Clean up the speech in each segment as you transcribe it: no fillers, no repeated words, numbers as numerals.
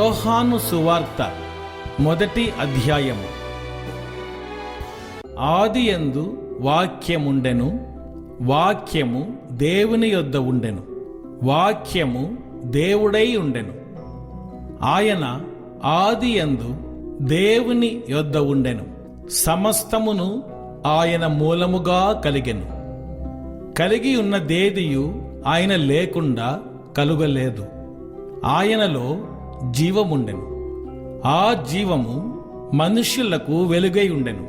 యోహాను సువార్త మొదటి అధ్యాయము. ఆదియందు వాక్యముండెను, వాక్యము దేవుని యొద్ద ఉండెను, వాక్యము దేవుడై ఉండెను. ఆయన ఆదియందు దేవుని యొద్ద ఉండెను. సమస్తమును ఆయన మూలముగా కలిగెను. కలిగి ఉన్నదేదియు ఆయన లేకుండా కలుగలేదు. ఆయనలో జీవముండెను. ఆ జీవము మనుష్యులకు వెలుగై ఉండెను.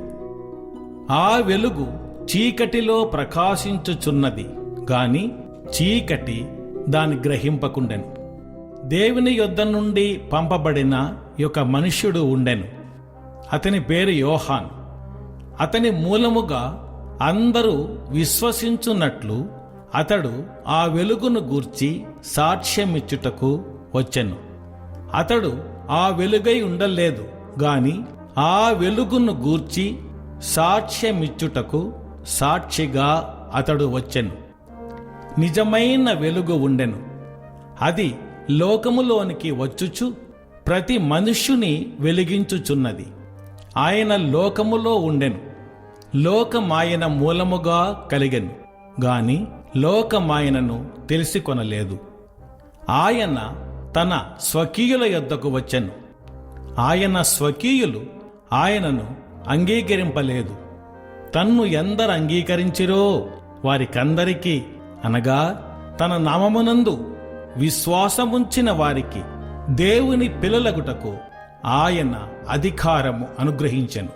ఆ వెలుగు చీకటిలో ప్రకాశించుచున్నది గాని చీకటి దాని గ్రహింపకుండెను. దేవుని యొద్ద నుండి పంపబడిన ఒక మనుష్యుడు ఉండెను. అతని పేరు యోహాను. అతని మూలముగా అందరూ విశ్వసించున్నట్లు అతడు ఆ వెలుగును గూర్చి సాక్ష్యమిచ్చుటకు వచ్చెను. అతడు ఆ వెలుగై ఉండలేదు గాని ఆ వెలుగును గూర్చి సాక్ష్యమిచ్చుటకు సాక్షిగా అతడు వచ్చెను. నిజమైన వెలుగు ఉండెను. అది లోకములోనికి వచ్చుచు ప్రతి మనుష్యుని వెలిగించుచున్నది. ఆయన లోకములో ఉండెను. లోకమాయన మూలముగా కలిగెను గాని లోకమాయనను తెలిసికొనలేదు. ఆయన తన స్వకీయుల యొద్దకు వచ్చెను. ఆయన స్వకీయులు ఆయనను అంగీకరింపలేదు. తన్ను ఎందరు అంగీకరించిరో వారికందరికీ, అనగా తన నామమునందు విశ్వాసముంచిన వారికి దేవుని పిల్లలగుటకు ఆయన అధికారము అనుగ్రహించెను.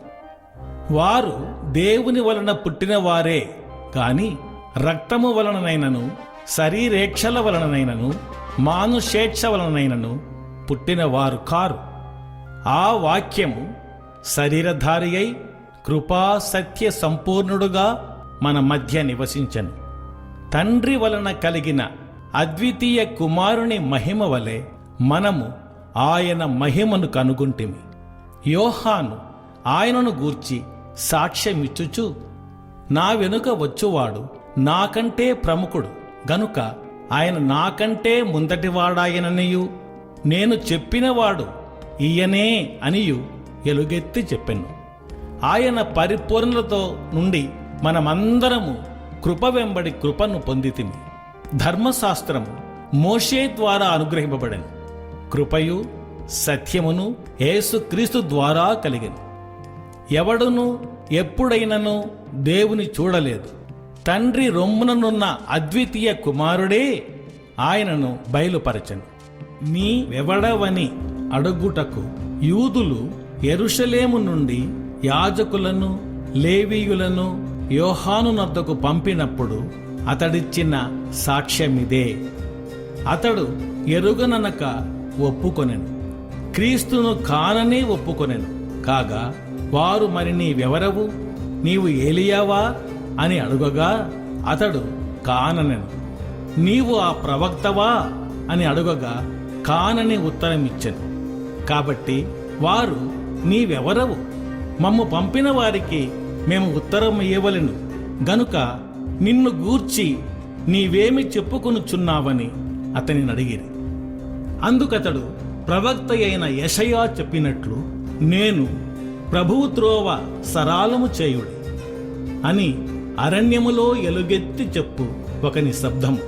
వారు దేవుని వలన పుట్టినవారే గాని రక్తము వలననైనను శరీరేచ్ఛల వలననైనను మానుషేచ్ఛ వలననైనను పుట్టినవారు కారు. ఆ వాక్యము శరీరధారి అయి కృపా సత్య సంపూర్ణుడుగా మన మధ్య నివసించెను. తండ్రి వలన కలిగిన అద్వితీయ కుమారుని మహిమ వలె మనము ఆయన మహిమను కనుగొంటిమి. యోహాను ఆయనను గూర్చి సాక్ష్యమిచ్చుచు, నా వెనుక వచ్చువాడు నాకంటే ప్రముఖుడు గనుక ఆయన నాకంటే ముందటివాడాయననియు, నేను చెప్పినవాడు ఈయనే అనియు ఎలుగెత్తి చెప్పెను. ఆయన పరిపూర్ణలతో నుండి మనమందరము కృప వెంబడి కృపను పొందితిమి. ధర్మశాస్త్రము మోషే ద్వారా అనుగ్రహింపబడెను. కృపయు సత్యమును యేసుక్రీస్తు ద్వారా కలిగెను. ఎవడును ఎప్పుడైనను దేవుని చూడలేదు. తండ్రి రొమ్ముననున్న అద్వితీయ కుమారుడే ఆయనను బయలుపరచెను. నీవెవడవని అడుగుటకు యూదులు యెరూషలేము నుండి యాజకులను లేవీయులను యోహాను నొద్దకు పంపినప్పుడు అతడిచ్చిన సాక్ష్యమిదే. అతడు ఎరుగననక ఒప్పుకొనెను, క్రీస్తును కానని ఒప్పుకొనెను. కాగా వారు, మరి నీవెవరవు, నీవు ఏలియావా అని అడుగగా అతడు కాననెను. నీవు ఆ ప్రవక్తవా అని అడుగగా కానని ఉత్తరమిచ్చెను. కాబట్టి వారు, నీవెవరవు, మమ్ము పంపిన వారికి మేము ఉత్తరం ఇవ్వవలెను గనుక నిన్ను గూర్చి నీవేమి చెప్పుకొనుచున్నావని అతనిని అడిగిరి. అందుకతడు, ప్రవక్త అయిన యెషయా చెప్పినట్లు, నేను ప్రభువు త్రోవ సరాలము చేయుడి అని అరణ్యములో ఎలుగెత్తి చెప్పు ఒకని శబ్దము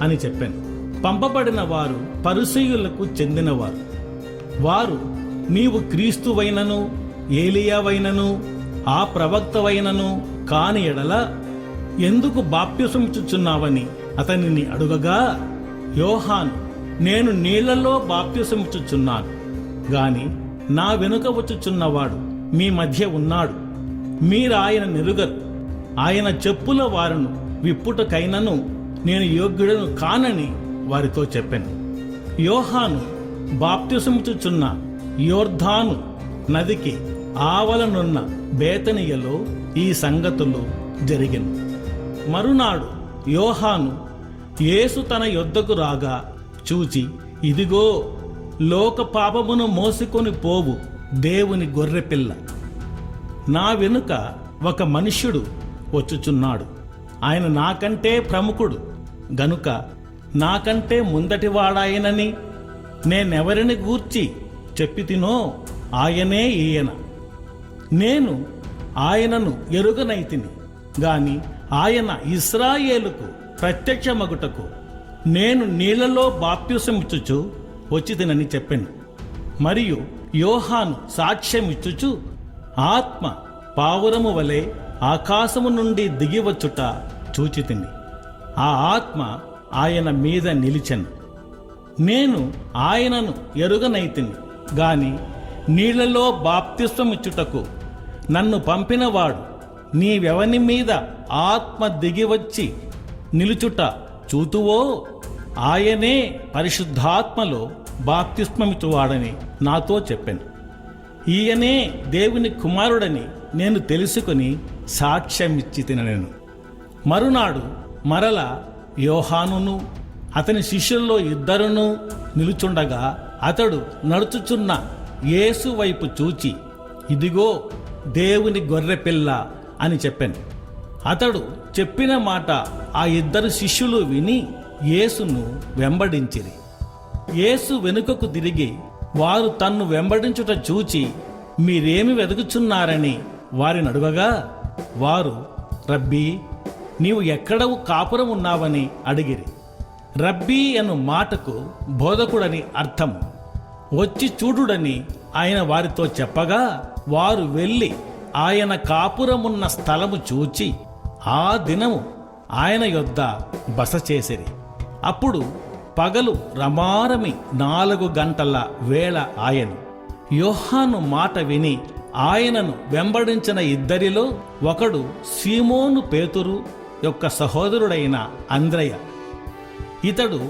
అని చెప్పాను. పంపబడిన వారు పరిసయ్యులకు చెందినవారు. వారు, నీవు క్రీస్తువైనను ఏలియావైనను ఆ ప్రవక్తవైనను కాని ఎడల ఎందుకు బాప్తిసమిచ్చుచున్నావని అతనిని అడుగగా, యోహాను, నేను నీళ్లలో బాప్తిసమిచ్చుచున్నాను గాని నా వెనుక వచ్చుచున్నవాడు మీ మధ్య ఉన్నాడు. మీరాయన నెరుగరు. ఆయన చెప్పుల వారును విప్పుటకైనను నేను యోగ్యుడను కానని వారితో చెప్పాను. యోహాను బాప్తిసమిచ్చుచున్న యోర్దాను నదికి ఆవలనున్న బేతనియలో ఈ సంగతులు జరిగెను. మరునాడు యోహాను యేసు తన యొద్దకు రాగా చూచి, ఇదిగో లోక పాపమును మోసుకొని పోవు దేవుని గొర్రెపిల్ల, నా వెనుక ఒక మనుష్యుడు వచ్చుచున్నాడు. ఆయన నాకంటే ప్రముఖుడు గనుక నాకంటే ముందటివాడాయనని నేనెవరిని గూర్చి చెప్పితినో ఆయనే ఈయన. నేను ఆయనను ఎరుగనైతిని గాని ఆయన ఇశ్రాయేలుకు ప్రత్యక్షమగుటకు నేను నీళ్లలో బాప్తిసమిచ్చుచు వచ్చితినని చెప్పాను. మరియు యోహాను సాక్ష్యమిచ్చుచు ఆత్మ పావురము వలె ఆకాశము నుండి దిగివచ్చుట చూచితిని. ఆ ఆత్మ ఆయన మీద నిలిచెను. నేను ఆయనను ఎరుగనైతిని గాని నీళ్లలో బాప్తిస్మమిచ్చుటకు నన్ను పంపినవాడు నీవెవని మీద ఆత్మ దిగివచ్చి నిలుచుట చూతువో ఆయనే పరిశుద్ధాత్మలో బాప్తిస్మమిచ్చువాడని నాతో చెప్పాను. ఈయనే దేవుని కుమారుడని నేను తెలుసుకుని సాక్ష్యమిచ్చి తినను. మరునాడు మరల యోహానును అతని శిష్యుల్లో 2 నిలుచుండగా అతడు నడుచుచున్న యేసు వైపు చూచి, ఇదిగో దేవుని గొర్రెపిల్ల అని చెప్పాను. అతడు చెప్పిన మాట ఆ 2 శిష్యులు విని యేసును వెంబడించిరి. యేసు వెనుకకు తిరిగి వారు తన్ను వెంబడించుట చూచి మీరేమి వెతుకుచున్నారని వారిని అడుగగా వారు, రబ్బీ, నీవు ఎక్కడవు కాపురం ఉన్నావని అడిగిరి. రబ్బీ అను మాటకు బోధకుడని అర్థం. వచ్చి చూడుడని ఆయన వారితో చెప్పగా వారు వెళ్ళి ఆయన కాపురమున్న స్థలము చూచి ఆ దినము ఆయన యొద్ద బస చేసిరి. అప్పుడు పగలు రమారమి 4 గంటల వేళ ఆయను. యోహాను మాట విని ఆయనను వెంబడించిన 2 ఒకడు సీమోను పేతురు యొక్క సహోదరుడైన అంద్రయ. ఇతడు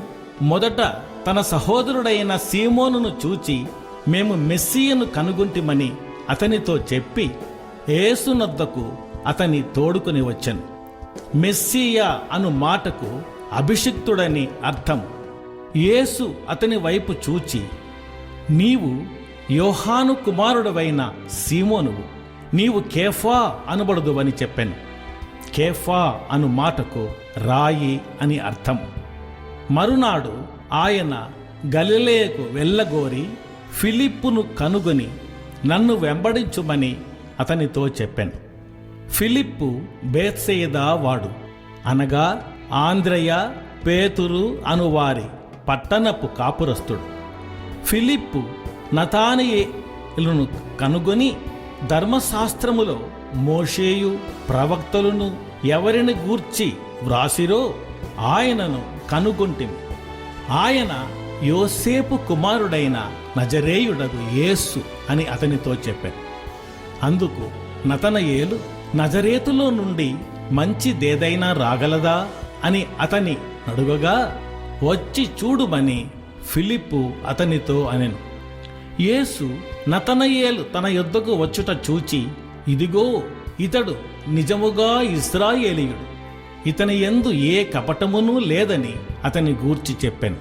మొదట తన సహోదరుడైన సీమోనును చూచి మేము మెస్సీయను కనుగొంటిమని అతనితో చెప్పి యేసునొద్దకు అతని తోడుకుని వచ్చెను. మెస్సీయా అను మాటకు అభిషిక్తుడని అర్థం. యేసు అతని వైపు చూచి, నీవు యోహాను కుమారుడవైన సీమోనువు, నీవు కేఫా అనబడుదువని చెప్పాను. కేఫా అను మాటకు రాయి అని అర్థం. మరునాడు ఆయన గలిలయకు వెళ్ళగోరి ఫిలిప్పును కనుగొని నన్ను వెంబడించుమని అతనితో చెప్పాను. ఫిలిప్పు బేత్సయిదా వాడు, అనగా ఆంద్రయ పేతురు అనువారి పట్టణపు కాపురస్తుడు. ఫిలిప్పు నతానయేలును కనుగొని ధర్మశాస్త్రములో మోషేయు ప్రవక్తలను ఎవరిని గూర్చి వ్రాసిరో ఆయనను కనుగొంటిమి. ఆయన యోసేపు కుమారుడైన నజరేయుడగు యేసు అని అతనితో చెప్పాను. అందుకు నతనయేలు, నజరేతులో నుండి మంచిదేదైనా రాగలదా అని అతని అడుగగా వచ్చి చూడుమని ఫిలిప్పు అతనితో అనెను. యేసు నతనయేలు తన యొద్దకు వచ్చుట చూచి, ఇదిగో ఇతడు నిజముగా ఇశ్రాయేలీయుడు, ఇతని యందు ఏ కపటమునూ లేదని అతని గూర్చి చెప్పాను.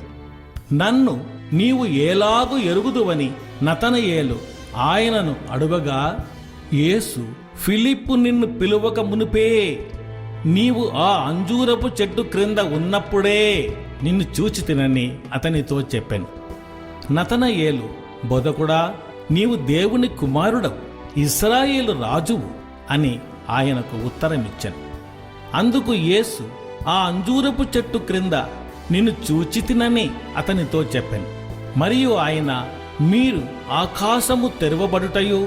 నన్ను నీవు ఏలాగు ఎరుగుదువని నతనయేలు ఆయనను అడుగగా యేసు, ఫిలిప్పు నిన్ను పిలువక మునుపే నీవు ఆ అంజూరపు చెట్టు క్రింద ఉన్నప్పుడే నిన్ను చూచి తినని అతనితో చెప్పాను. నతనయేలు, బోధకుడా, నీవు దేవుని కుమారుడవు, ఇశ్రాయేలు రాజువు అని ఆయనకు ఉత్తరమిచ్చాను. అందుకు యేసు, ఆ అంజూరపు చెట్టు క్రింద నిన్ను చూచి తినని అతనితో చెప్పాను. మరియు ఆయన, మీరు ఆకాశము తెరవబడుటయు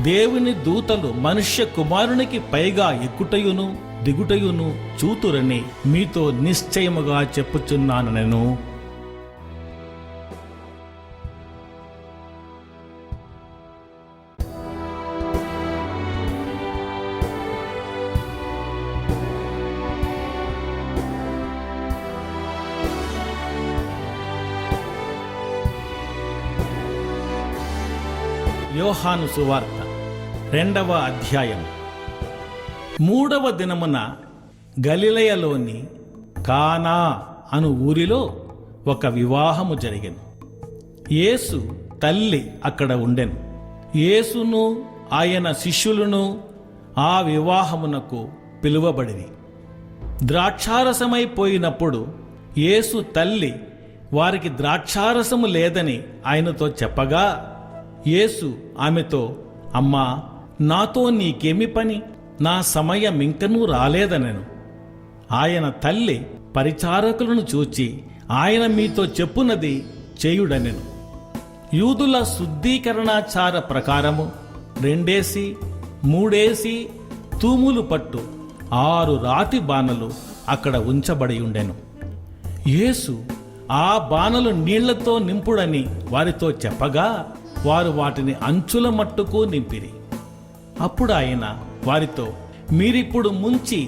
దేవుని దూతలు మనుష్య కుమారునికి పైగా ఎక్కుటయును దిగుటయును చూతురని మీతో నిశ్చయముగా చెప్పుచున్నాను. నేను యోహాను సువార్త 2వ అధ్యాయం. 3వ దినమున గలిలయలోని కానా అను ఊరిలో ఒక వివాహము జరిగెను. యేసు తల్లి అక్కడ ఉండెను. యేసును ఆయన శిష్యులను ఆ వివాహమునకు పిలువబడిరి. ద్రాక్షారసమైపోయినప్పుడు యేసు తల్లి వారికి ద్రాక్షారసము లేదని ఆయనతో చెప్పగా యేసు ఆమెతో, అమ్మా, నాతో నీకేమి పని? నా సమయం ఇంకనూ రాలేదనెను. ఆయన తల్లి పరిచారకులను చూచి, ఆయన మీతో చెప్పునది చేయుడనెను. యూదుల శుద్ధీకరణాచార ప్రకారము 2 3 తూములు పట్టు 6 రాతి బాణలు అక్కడ ఉంచబడి ఉండెను. యేసు ఆ బాణలు నీళ్లతో నింపుడని వారితో చెప్పగా వారు వాటిని అంచుల మట్టుకు నింపిరి. అప్పుడు ఆయన వారితో, మీరిప్పుడు ముంచి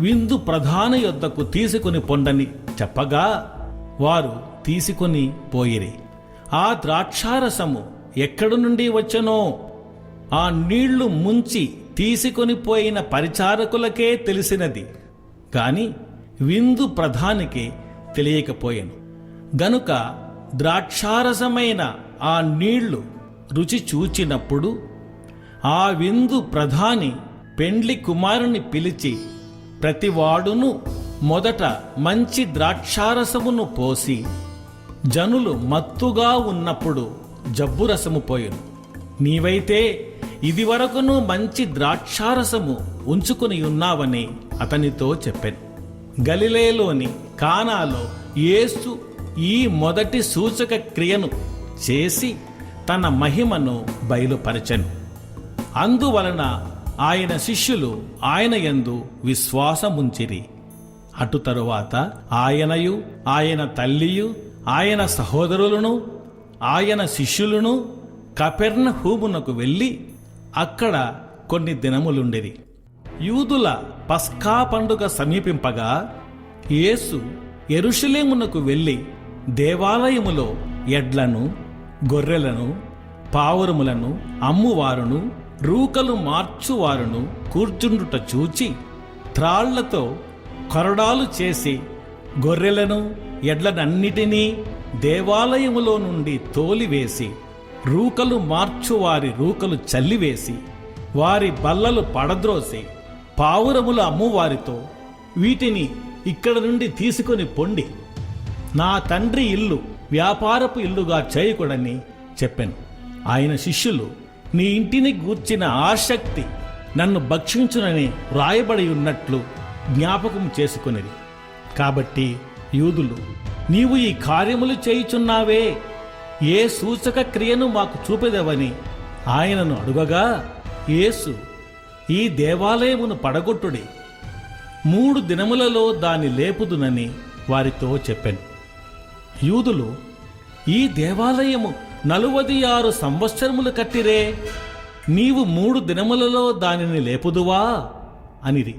విందు ప్రధాన యొద్దకు తీసుకుని పొండని చెప్పగా వారు తీసుకొని పోయిరి. ఆ ద్రాక్షారసము ఎక్కడి నుండి వచ్చెనో ఆ నీళ్లు ముంచి తీసుకొని పోయిన పరిచారకులకే తెలిసినది, కాని విందు ప్రధానికి తెలియకపోయెను. గనుక ద్రాక్షారసమైన ఆ నీళ్లు రుచి చూచినప్పుడు ఆ విందు ప్రధాని పెండ్లి కుమారుని పిలిచి, ప్రతివాడును మొదట మంచి ద్రాక్షారసమును పోసి జనులు మత్తుగా ఉన్నప్పుడు జబ్బురసము పోయెను. నీవైతే ఇదివరకును మంచి ద్రాక్షారసము ఉంచుకుని ఉన్నావని అతనితో చెప్పెను. గలిలయలోని కానాలో యేసు ఈ మొదటి సూచక క్రియను చేసి తన మహిమను బయలుపరచెను. అందువలన ఆయన శిష్యులు ఆయన యందు విశ్వాసముంచిరి. అటు తరువాత ఆయనయు ఆయన తల్లియు ఆయన సహోదరులను ఆయన శిష్యులను కపెర్నహూమునకు వెళ్ళి అక్కడ కొన్ని దినములుండిరి. యూదుల పస్కా పండుగ సమీపింపగా యేసు యెరూషలేమునకు వెళ్ళి దేవాలయములో ఎడ్లను గొర్రెలను పావురములను అమ్మువారును రూకలు మార్చువారును కూర్చుండుట చూచి త్రాళ్లతో కొరడాలు చేసి గొర్రెలను ఎడ్లనన్నిటినీ దేవాలయములో నుండి తోలివేసి రూకలు మార్చువారి రూకలు చల్లివేసి వారి బల్లలు పడద్రోసి పావురములు అమ్మువారితో, వీటిని ఇక్కడ నుండి తీసుకొని పొండి, నా తండ్రి ఇల్లు వ్యాపారపు ఇల్లుగా చేయకూడని చెప్పెను. ఆయన శిష్యులు, నీ ఇంటిని గూర్చిన ఆసక్తి నన్ను భక్షించునని వ్రాయబడి ఉన్నట్లు జ్ఞాపకం చేసుకునేది. కాబట్టి యూదులు, నీవు ఈ కార్యములు చేయుచున్నావే, ఏ సూచక క్రియను మాకు చూపెదవని ఆయనను అడుగగా యేసు, ఈ దేవాలయమును పడగొట్టుడి, 3 దినములలో దాన్ని లేపుదునని వారితో చెప్పెను. యూదులు, ఈ దేవాలయము 46 సంవత్సరములు కట్టిరే, నీవు 3 దినములలో దానిని లేపుదువా అనిరి.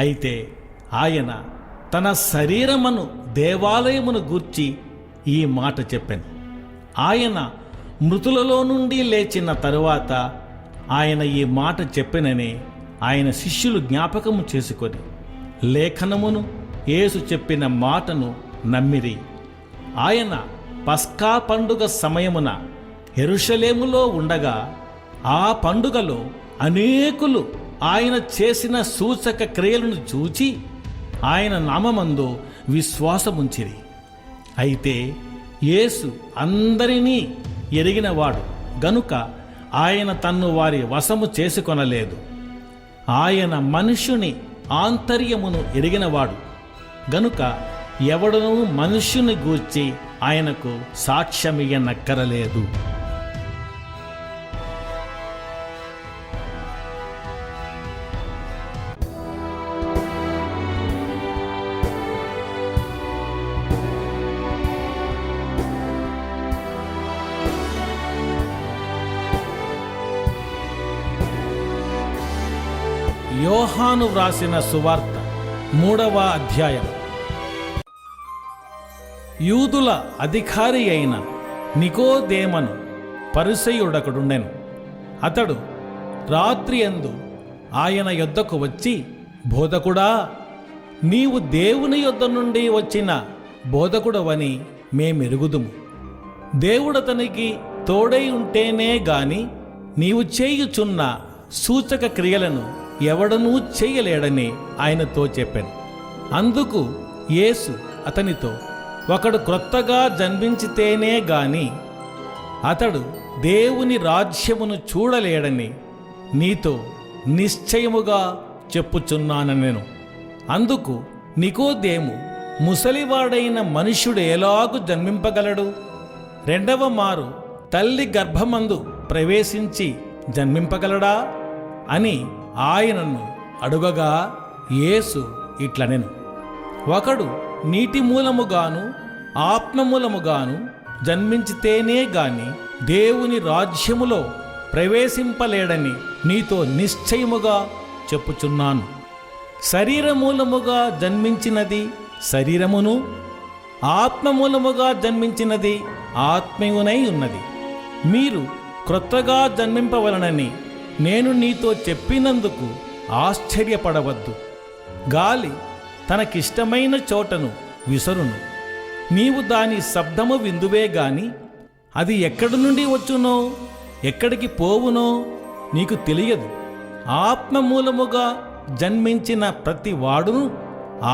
అయితే ఆయన తన శరీరమును దేవాలయమును గూర్చి ఈ మాట చెప్పెను. ఆయన మృతులలో నుండి లేచిన తరువాత ఆయన ఈ మాట చెప్పెనని ఆయన శిష్యులు జ్ఞాపకము చేసుకొని లేఖనమును యేసు చెప్పిన మాటను నమ్మిరి. ఆయన పస్కా పండుగ సమయమున యెరూషలేములో ఉండగా ఆ పండుగలో అనేకులు ఆయన చేసిన సూచక క్రియలను చూచి ఆయన నామమందు విశ్వాసముంచిరి. అయితే యేసు అందరినీ ఎరిగినవాడు గనుక ఆయన తన్ను వారి వశము చేసుకొనలేదు. ఆయన మనుష్యుని ఆంతర్యమును ఎరిగినవాడు గనుక ఎవడనూ మనుష్యుని గూర్చి ఆయనకు సాక్ష్యమియ్యనక్కరలేదు. యోహాను వ్రాసిన సువార్త 3వ అధ్యాయం. యూదుల అధికారి అయిన నికోదేమను పరిసయ్యుడొకడుండెను. అతడు రాత్రియందు ఆయన యొద్దకు వచ్చి, బోధకుడా, నీవు దేవుని యొద్ద నుండి వచ్చిన బోధకుడవని మేమెరుగుదుము. దేవుడతనికి తోడై ఉంటేనే గాని నీవు చేయుచున్న సూచక క్రియలను ఎవడనూ చేయలేడని ఆయనతో చెప్పాను. అందుకు యేసు అతనితో, ఒకడు క్రొత్తగా జన్మించితేనే గాని అతడు దేవుని రాజ్యమును చూడలేడని నీతో నిశ్చయముగా చెప్పుచున్నాను నేను. అందుకు నికోదేము, ముసలివాడైన మనుష్యుడు ఎలాగు జన్మింపగలడు? రెండవ మారు తల్లి గర్భమందు ప్రవేశించి జన్మింపగలడా అని ఆయనను అడుగగా యేసు ఇట్లనెను, ఒకడు నీటి మూలముగాను ఆత్మ మూలముగాను జన్మించితేనే గాని దేవుని రాజ్యములో ప్రవేశింపలేడని నీతో నిశ్చయముగా చెప్పుచున్నాను. శరీరమూలముగా జన్మించినది శరీరమును, ఆత్మమూలముగా జన్మించినది ఆత్మయునై ఉన్నది. మీరు క్రొత్తగా జన్మింపవలనని నేను నీతో చెప్పినందుకు ఆశ్చర్యపడవద్దు. గాలి తనకిష్టమైన చోటను విసరును, నీవు దాని శబ్దము విందువే గాని అది ఎక్కడి నుండి వచ్చునో ఎక్కడికి పోవునో నీకు తెలియదు. ఆత్మమూలముగా జన్మించిన ప్రతి వాడును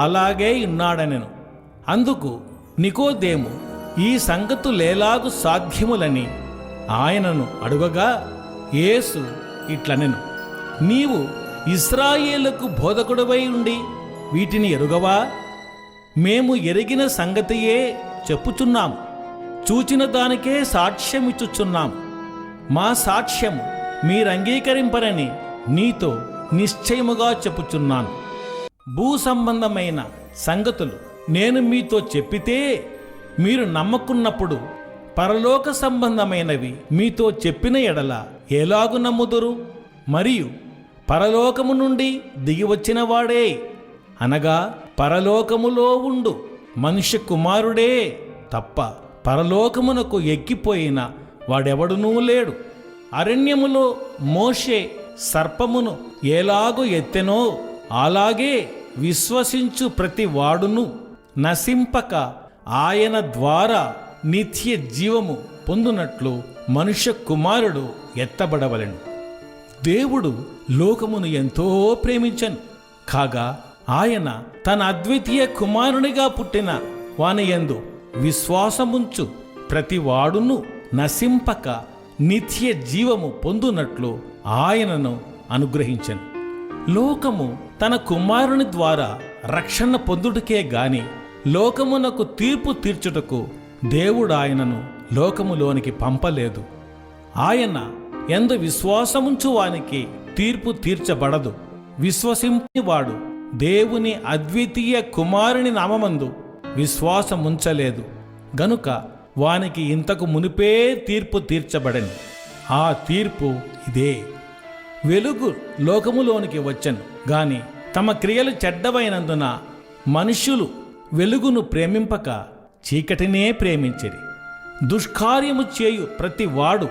అలాగే ఉన్నాడనెను. అందుకు నికోదేము, ఈ సంగతులేలాగు సాధ్యములని ఆయనను అడుగగా యేసు ఇట్లనెను, నీవు ఇశ్రాయేలుకు బోధకుడవై ఉండి వీటిని ఎరుగవా? మేము ఎరిగిన సంగతియే చెప్పుచున్నాము, చూచిన దానికే సాక్ష్యమిచ్చుచున్నాము. మా సాక్ష్యము మీరంగీకరింపరని నీతో నిశ్చయముగా చెప్పుచున్నాను. భూ సంబంధమైన సంగతులు నేను మీతో చెప్పితే మీరు నమ్మకున్నప్పుడు పరలోక సంబంధమైనవి మీతో చెప్పిన ఎడల ఎలాగు నమ్ముదురు? మరియు పరలోకము నుండి దిగివచ్చిన వాడే, అనగా పరలోకములో ఉండు మనుష్య కుమారుడే తప్ప పరలోకమునకు ఎక్కిపోయిన వాడెవడునూ లేడు. అరణ్యములో మోషే సర్పమును ఎలాగో ఎత్తెనో అలాగే విశ్వసించు ప్రతి వాడును నశింపక ఆయన ద్వారా నిత్య జీవము పొందునట్లు మనుష్య కుమారుడు ఎత్తబడవలెను. దేవుడు లోకమును ఎంతో ప్రేమించెను, కాగా ఆయన తన అద్వితీయ కుమారునిగా పుట్టిన వాని యందు విశ్వాసముంచు ప్రతి వాడును నశింపక నిత్య జీవము పొందునట్లు ఆయనను అనుగ్రహించెను. లోకము తన కుమారుని ద్వారా రక్షణ పొందుటకే గాని లోకమునకు తీర్పు తీర్చుటకు దేవుడు ఆయనను లోకములోనికి పంపలేదు. ఆయన యందు విశ్వాసముంచు వానికి తీర్పు తీర్చబడదు. విశ్వసింపనివాడు దేవుని అద్వితీయ కుమారుని నామమందు విశ్వాసముంచలేదు గనుక వానికి ఇంతకు మునిపే తీర్పు తీర్చబడెను. ఆ తీర్పు ఇదే: వెలుగు లోకములోనికి వచ్చెను గాని తమ క్రియలు చెడ్డవైనందున మనుష్యులు వెలుగును ప్రేమింపక చీకటినే ప్రేమించిరి. దుష్కార్యము చేయు ప్రతి వాడు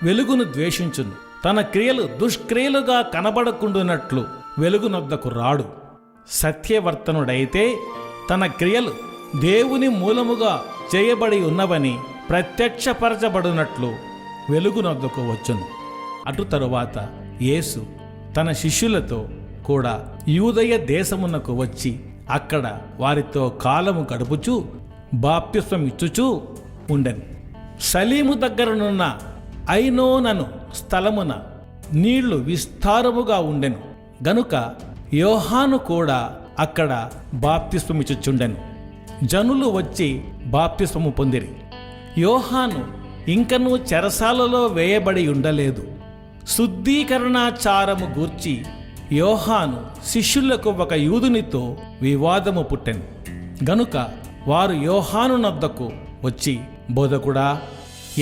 వెలుగును ద్వేషించును, తన క్రియలు దుష్క్రియలుగా కనబడకుండునట్లు వెలుగునొద్దకు రాడు. సత్యవర్తనుడైతే తన క్రియలు దేవుని మూలముగా చేయబడి ఉన్నవని ప్రత్యక్షపరచబడినట్లు వెలుగునొద్దకు వచ్చును. అటు తరువాత యేసు తన శిష్యులతో కూడా యూదయ దేశమునకు వచ్చి అక్కడ వారితో కాలము గడుపుచూ బాప్తిస్మమిచ్చుచూ ఉండెను. సలీము దగ్గరనున్న ఐనోనను స్థలమున నీళ్లు విస్తారముగా ఉండెను గనుక యోహాను కూడా అక్కడ బాప్తిస్మమిచ్చుచుండెను. జనులు వచ్చి బాప్తిస్మము పొందిరి. యోహాను ఇంకనూ చెరసాలలో వేయబడి ఉండలేదు. శుద్ధీకరణాచారము గూర్చి యోహాను శిష్యులకు ఒక యూదునితో వివాదము పుట్టెను గనుక వారు యోహాను నొద్దకు వచ్చి, బోధకుడా,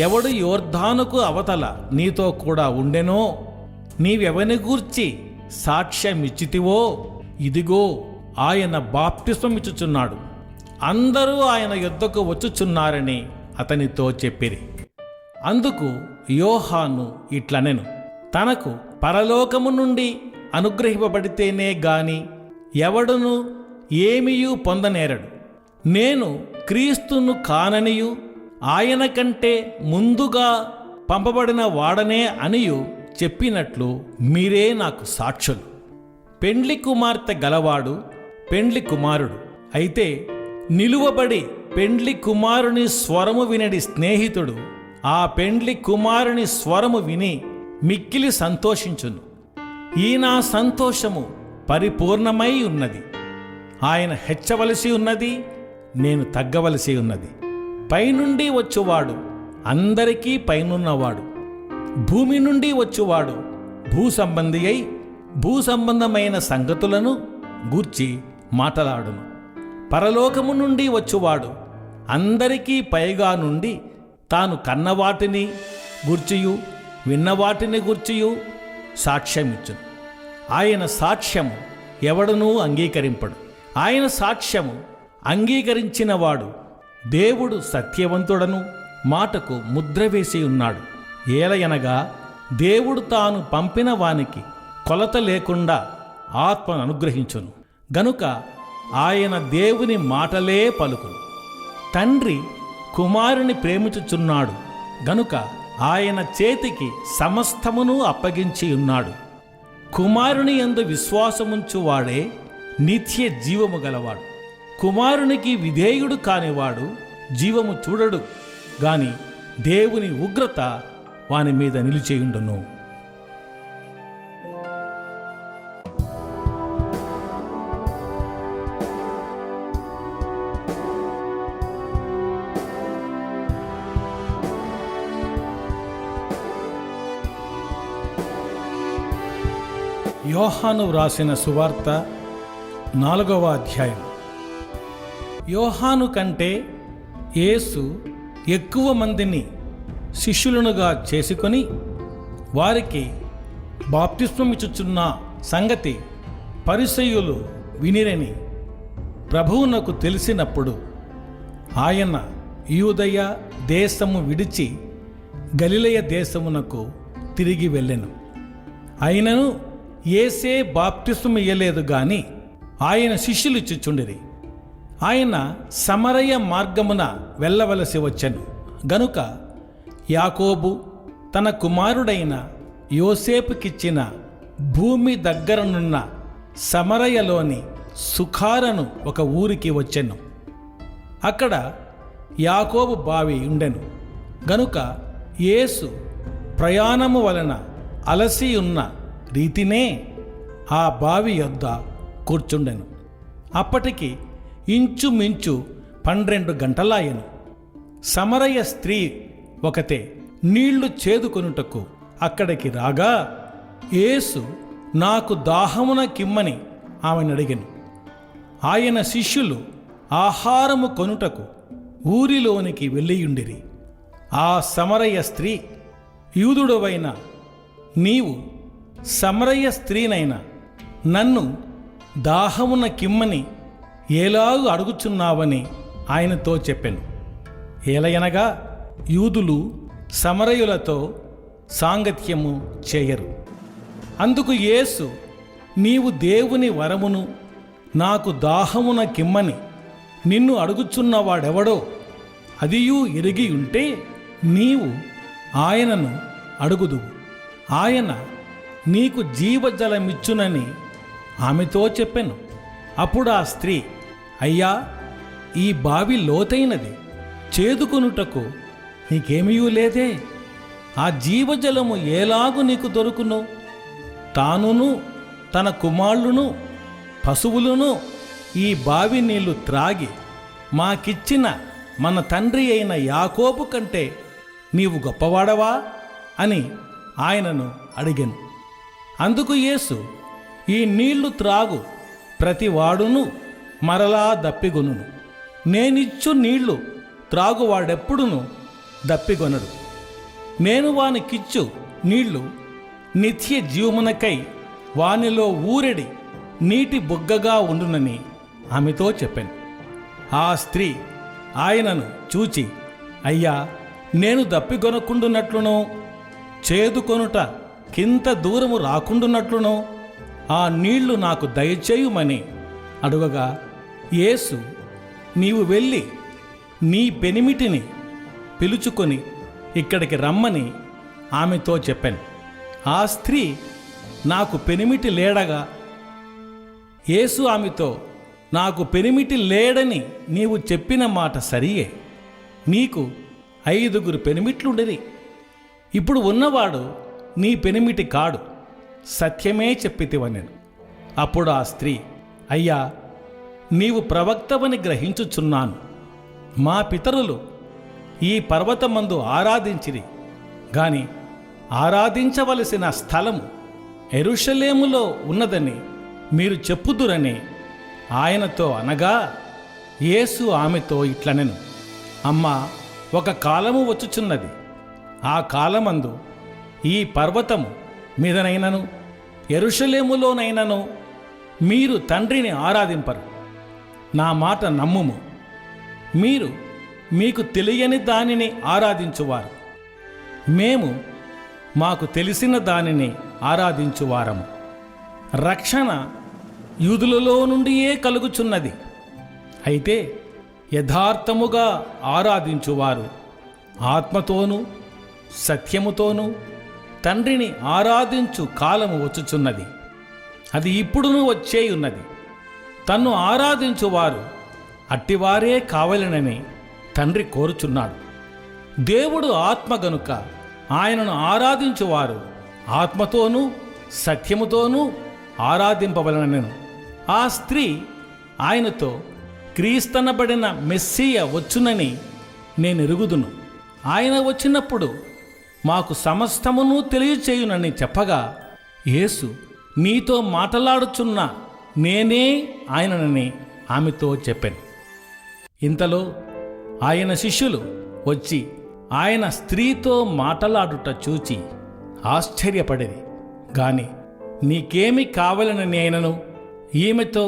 ఎవడు యోర్దానుకు అవతల నీతో కూడా ఉండెనో నీవెవని గూర్చి సాక్ష్యమిచ్చితివో ఇదిగో ఆయన బాప్తిస్మమిచ్చుచున్నాడు, అందరూ ఆయన యొద్దకు వచ్చుచున్నారని అతనితో చెప్పిరి. అందుకు యోహాను ఇట్లనెను, తనకు పరలోకము నుండి అనుగ్రహింపబడితేనే గాని ఎవడును ఏమియూ పొందనేరడు. నేను క్రీస్తును కాననియు ఆయన కంటే ముందుగా పంపబడిన వాడనే అనియు చెప్పినట్లు మీరే నాకు సాక్షులు. పెండ్లి కుమార్తె గలవాడు పెండ్లి కుమారుడు అయితే నిలువబడి పెండ్లి కుమారుని స్వరము వినడి స్నేహితుడు ఆ పెండ్లి కుమారుని స్వరము విని మిక్కిలి సంతోషించును. ఈ నా సంతోషము పరిపూర్ణమై ఉన్నది. ఆయన హెచ్చవలసి ఉన్నది, నేను తగ్గవలసి ఉన్నది. పైనుండి వచ్చువాడు అందరికీ పైనున్నవాడు, భూమి నుండి వచ్చువాడు భూసంబంధి అయి భూసంబంధమైన సంగతులను గూర్చి మాటలాడును. పరలోకము నుండి వచ్చువాడు అందరికీ పైగా నుండి తాను కన్నవాటిని గూర్చియు విన్నవాటిని గూర్చియు సాక్ష్యమిచ్చును. ఆయన సాక్ష్యము ఎవడునూ అంగీకరింపడు. ఆయన సాక్ష్యము అంగీకరించినవాడు దేవుడు సత్యవంతుడను మాటకు ముద్ర వేసి ఉన్నాడు. ఏలయనగా దేవుడు తాను పంపిన వానికి కొలత లేకుండా ఆత్మను అనుగ్రహించును. గనుక ఆయన దేవుని మాటలే పలుకును. తండ్రి కుమారుని ప్రేమించుచున్నాడు గనుక ఆయన చేతికి సమస్తమును అప్పగించి ఉన్నాడు. కుమారుని యందు విశ్వాసముంచువాడే నిత్య జీవము గలవాడు. కుమారునికి విధేయుడు కానివాడు జీవము చూడడు గాని దేవుని ఉగ్రత వాని మీద నిలిచేయుండును. యోహాను వ్రాసిన సువార్త 4వ అధ్యాయం. యోహాను కంటే యేసు ఎక్కువ మందిని శిష్యులనుగా చేసుకొని వారికి బాప్తిస్మమిచ్చుచున్న సంగతి పరిసయ్యులు వినిరని ప్రభువునకు తెలిసినప్పుడు ఆయన యూదయ దేశము విడిచి గలిలయ దేశమునకు తిరిగి వెళ్ళెను. అయినను యేసే బాప్తిస్మమియ్యలేదు గాని ఆయన శిష్యులు ఇచ్చుచుండిరి. ఆయన సమరయ మార్గమున వెళ్ళవలసి వచ్చెను గనుక యాకోబు తన కుమారుడైన యోసేపుకిచ్చిన భూమి దగ్గరనున్న సమరయలోని సుఖారను ఒక ఊరికి వచ్చెను. అక్కడ యాకోబు బావి ఉండెను గనుక యేసు ప్రయాణము వలన అలసి ఉన్న రీతినే ఆ బావి యొద్ద కూర్చుండెను. అప్పటికి ఇంచుమించు 12 గంటలాయెను. సమరయ స్త్రీ ఒకతే నీళ్లు చేదుకొనుటకు అక్కడికి రాగా యేసు నాకు దాహమున కిమ్మని ఆమెను అడిగెను. ఆయన శిష్యులు ఆహారము కొనుటకు ఊరిలోనికి వెళ్ళియుండిరి. ఆ సమరయ స్త్రీ, యూదుడవైన నీవు సమరయ స్త్రీనైన నన్ను దాహమున కిమ్మని ఏలాగు అడుగుచున్నావని ఆయనతో చెప్పెను. ఏలయనగా యూదులు సమరయులతో సాంగత్యము చేయరు. అందుకు యేసు, నీవు దేవుని వరమును నాకు దాహమున కిమ్మని నిన్ను అడుగుచున్నవాడెవడో అదియూ ఎరిగి ఉంటే నీవు ఆయనను అడుగుదువు, ఆయన నీకు జీవజలమిచ్చునని ఆమెతో చెప్పెను. అప్పుడు ఆ స్త్రీ, అయ్యా, ఈ బావి లోతైనది, చేదుకొనుటకు నీకేమీ లేదే. ఆ జీవజలము ఏలాగు నీకు దొరుకును? తానును తన కుమారులను పశువులను ఈ బావి నీళ్లు త్రాగి మాకిచ్చిన మన తండ్రి అయిన యాకోబు కంటే నీవు గొప్పవాడవా అని ఆయనను అడిగెను. అందుకు యేసు, ఈ నీళ్లు త్రాగు ప్రతివాడును మరలా దప్పిగొనును. నేనిచ్చు నీళ్లు త్రాగువాడెప్పుడును దప్పిగొనడు. నేను వానికిచ్చు నీళ్లు నిత్య జీవమునకై వానిలో ఊరెడి నీటి బొగ్గగా ఉండునని ఆమెతో చెప్పాను. ఆ స్త్రీ ఆయనను చూచి, అయ్యా, నేను దప్పిగొనకుండునట్లునో చేదుకొనుట కింత దూరము రాకుండునట్లునో ఆ నీళ్లు నాకు దయచేయుమని అడుగగా యేసు, నీవు వెళ్ళి నీ పెనిమిటిని పిలుచుకొని ఇక్కడికి రమ్మని ఆమెతో చెప్పాను. ఆ స్త్రీ, నాకు పెనిమిటి లేడగా. యేసు ఆమెతో, నాకు పెనిమిటి లేడని నీవు చెప్పిన మాట సరియే. నీకు 5 పెనిమిట్లుండిరి. ఇప్పుడు ఉన్నవాడు నీ పెనిమిటి కాడు, సత్యమే చెప్పితివనెను. అప్పుడు ఆ స్త్రీ, అయ్యా, నీవు ప్రవక్తవని గ్రహించుచున్నాను. మా పితరులు ఈ పర్వతమందు ఆరాధించిరి, గాని ఆరాధించవలసిన స్థలము యెరూషలేములో ఉన్నదని మీరు చెప్పుదురని ఆయనతో అనగా, యేసు ఆమెతో ఇట్లనెను, అమ్మా, ఒక కాలము వచ్చుచున్నది, ఆ కాలమందు ఈ పర్వతము మీదనైనను యెరూషలేములోనైనను మీరు తండ్రిని ఆరాధింపరు. నా మాట నమ్ముము. మీరు మీకు తెలియని దానిని ఆరాధించువారు, మేము మాకు తెలిసిన దానిని ఆరాధించువారము. రక్షణ యూదులలో నుండియే కలుగుచున్నది. అయితే యథార్థముగా ఆరాధించువారు ఆత్మతోనూ సత్యముతోనూ తండ్రిని ఆరాధించు కాలము వచ్చుచున్నది, అది ఇప్పుడును వచ్చేయున్నది. తన్ను ఆరాధించువారు అట్టివారే కావలెనని తండ్రి కోరుచున్నాడు. దేవుడు ఆత్మ గనుక ఆయనను ఆరాధించువారు ఆత్మతోనూ సత్యముతోనూ ఆరాధింపవలెనెను. ఆ స్త్రీ ఆయనతో, క్రీస్తనబడిన మెస్సీయ వచ్చునని నేనెరుగుదును, ఆయన వచ్చినప్పుడు మాకు సమస్తమును తెలియచేయునని చెప్పగా, యేసు, నీతో మాటలాడుచున్న నేనే ఆయననని ఆమెతో చెప్పాను. ఇంతలో ఆయన శిష్యులు వచ్చి ఆయన స్త్రీతో మాటలాడుట చూచి ఆశ్చర్యపడిరి. గాని నీకేమి కావాలని అయినను, ఈమెతో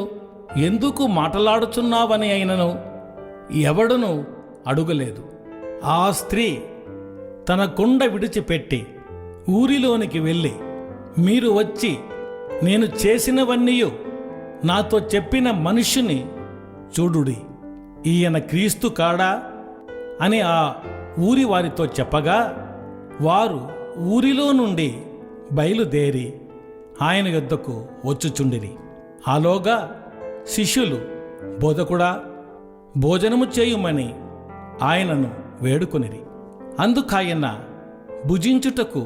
ఎందుకు మాటలాడుచున్నావని అయినను ఎవడునూ అడుగలేదు. ఆ స్త్రీ తన కుండ విడిచిపెట్టి ఊరిలోనికి వెళ్ళి, మీరు వచ్చి నేను చేసినవన్నీయు నాతో చెప్పిన మనుష్యుని చూడుడి, ఈయన క్రీస్తు కాడా అని ఆ ఊరి వారితో చెప్పగా, వారు ఊరిలో నుండి బయలుదేరి ఆయన యొద్దకు వచ్చుచుండిరి. ఆలోగా శిష్యులు, బోధకుడా, భోజనము చేయుమని ఆయనను వేడుకొనిరి. అందుకాయన, భుజించుటకు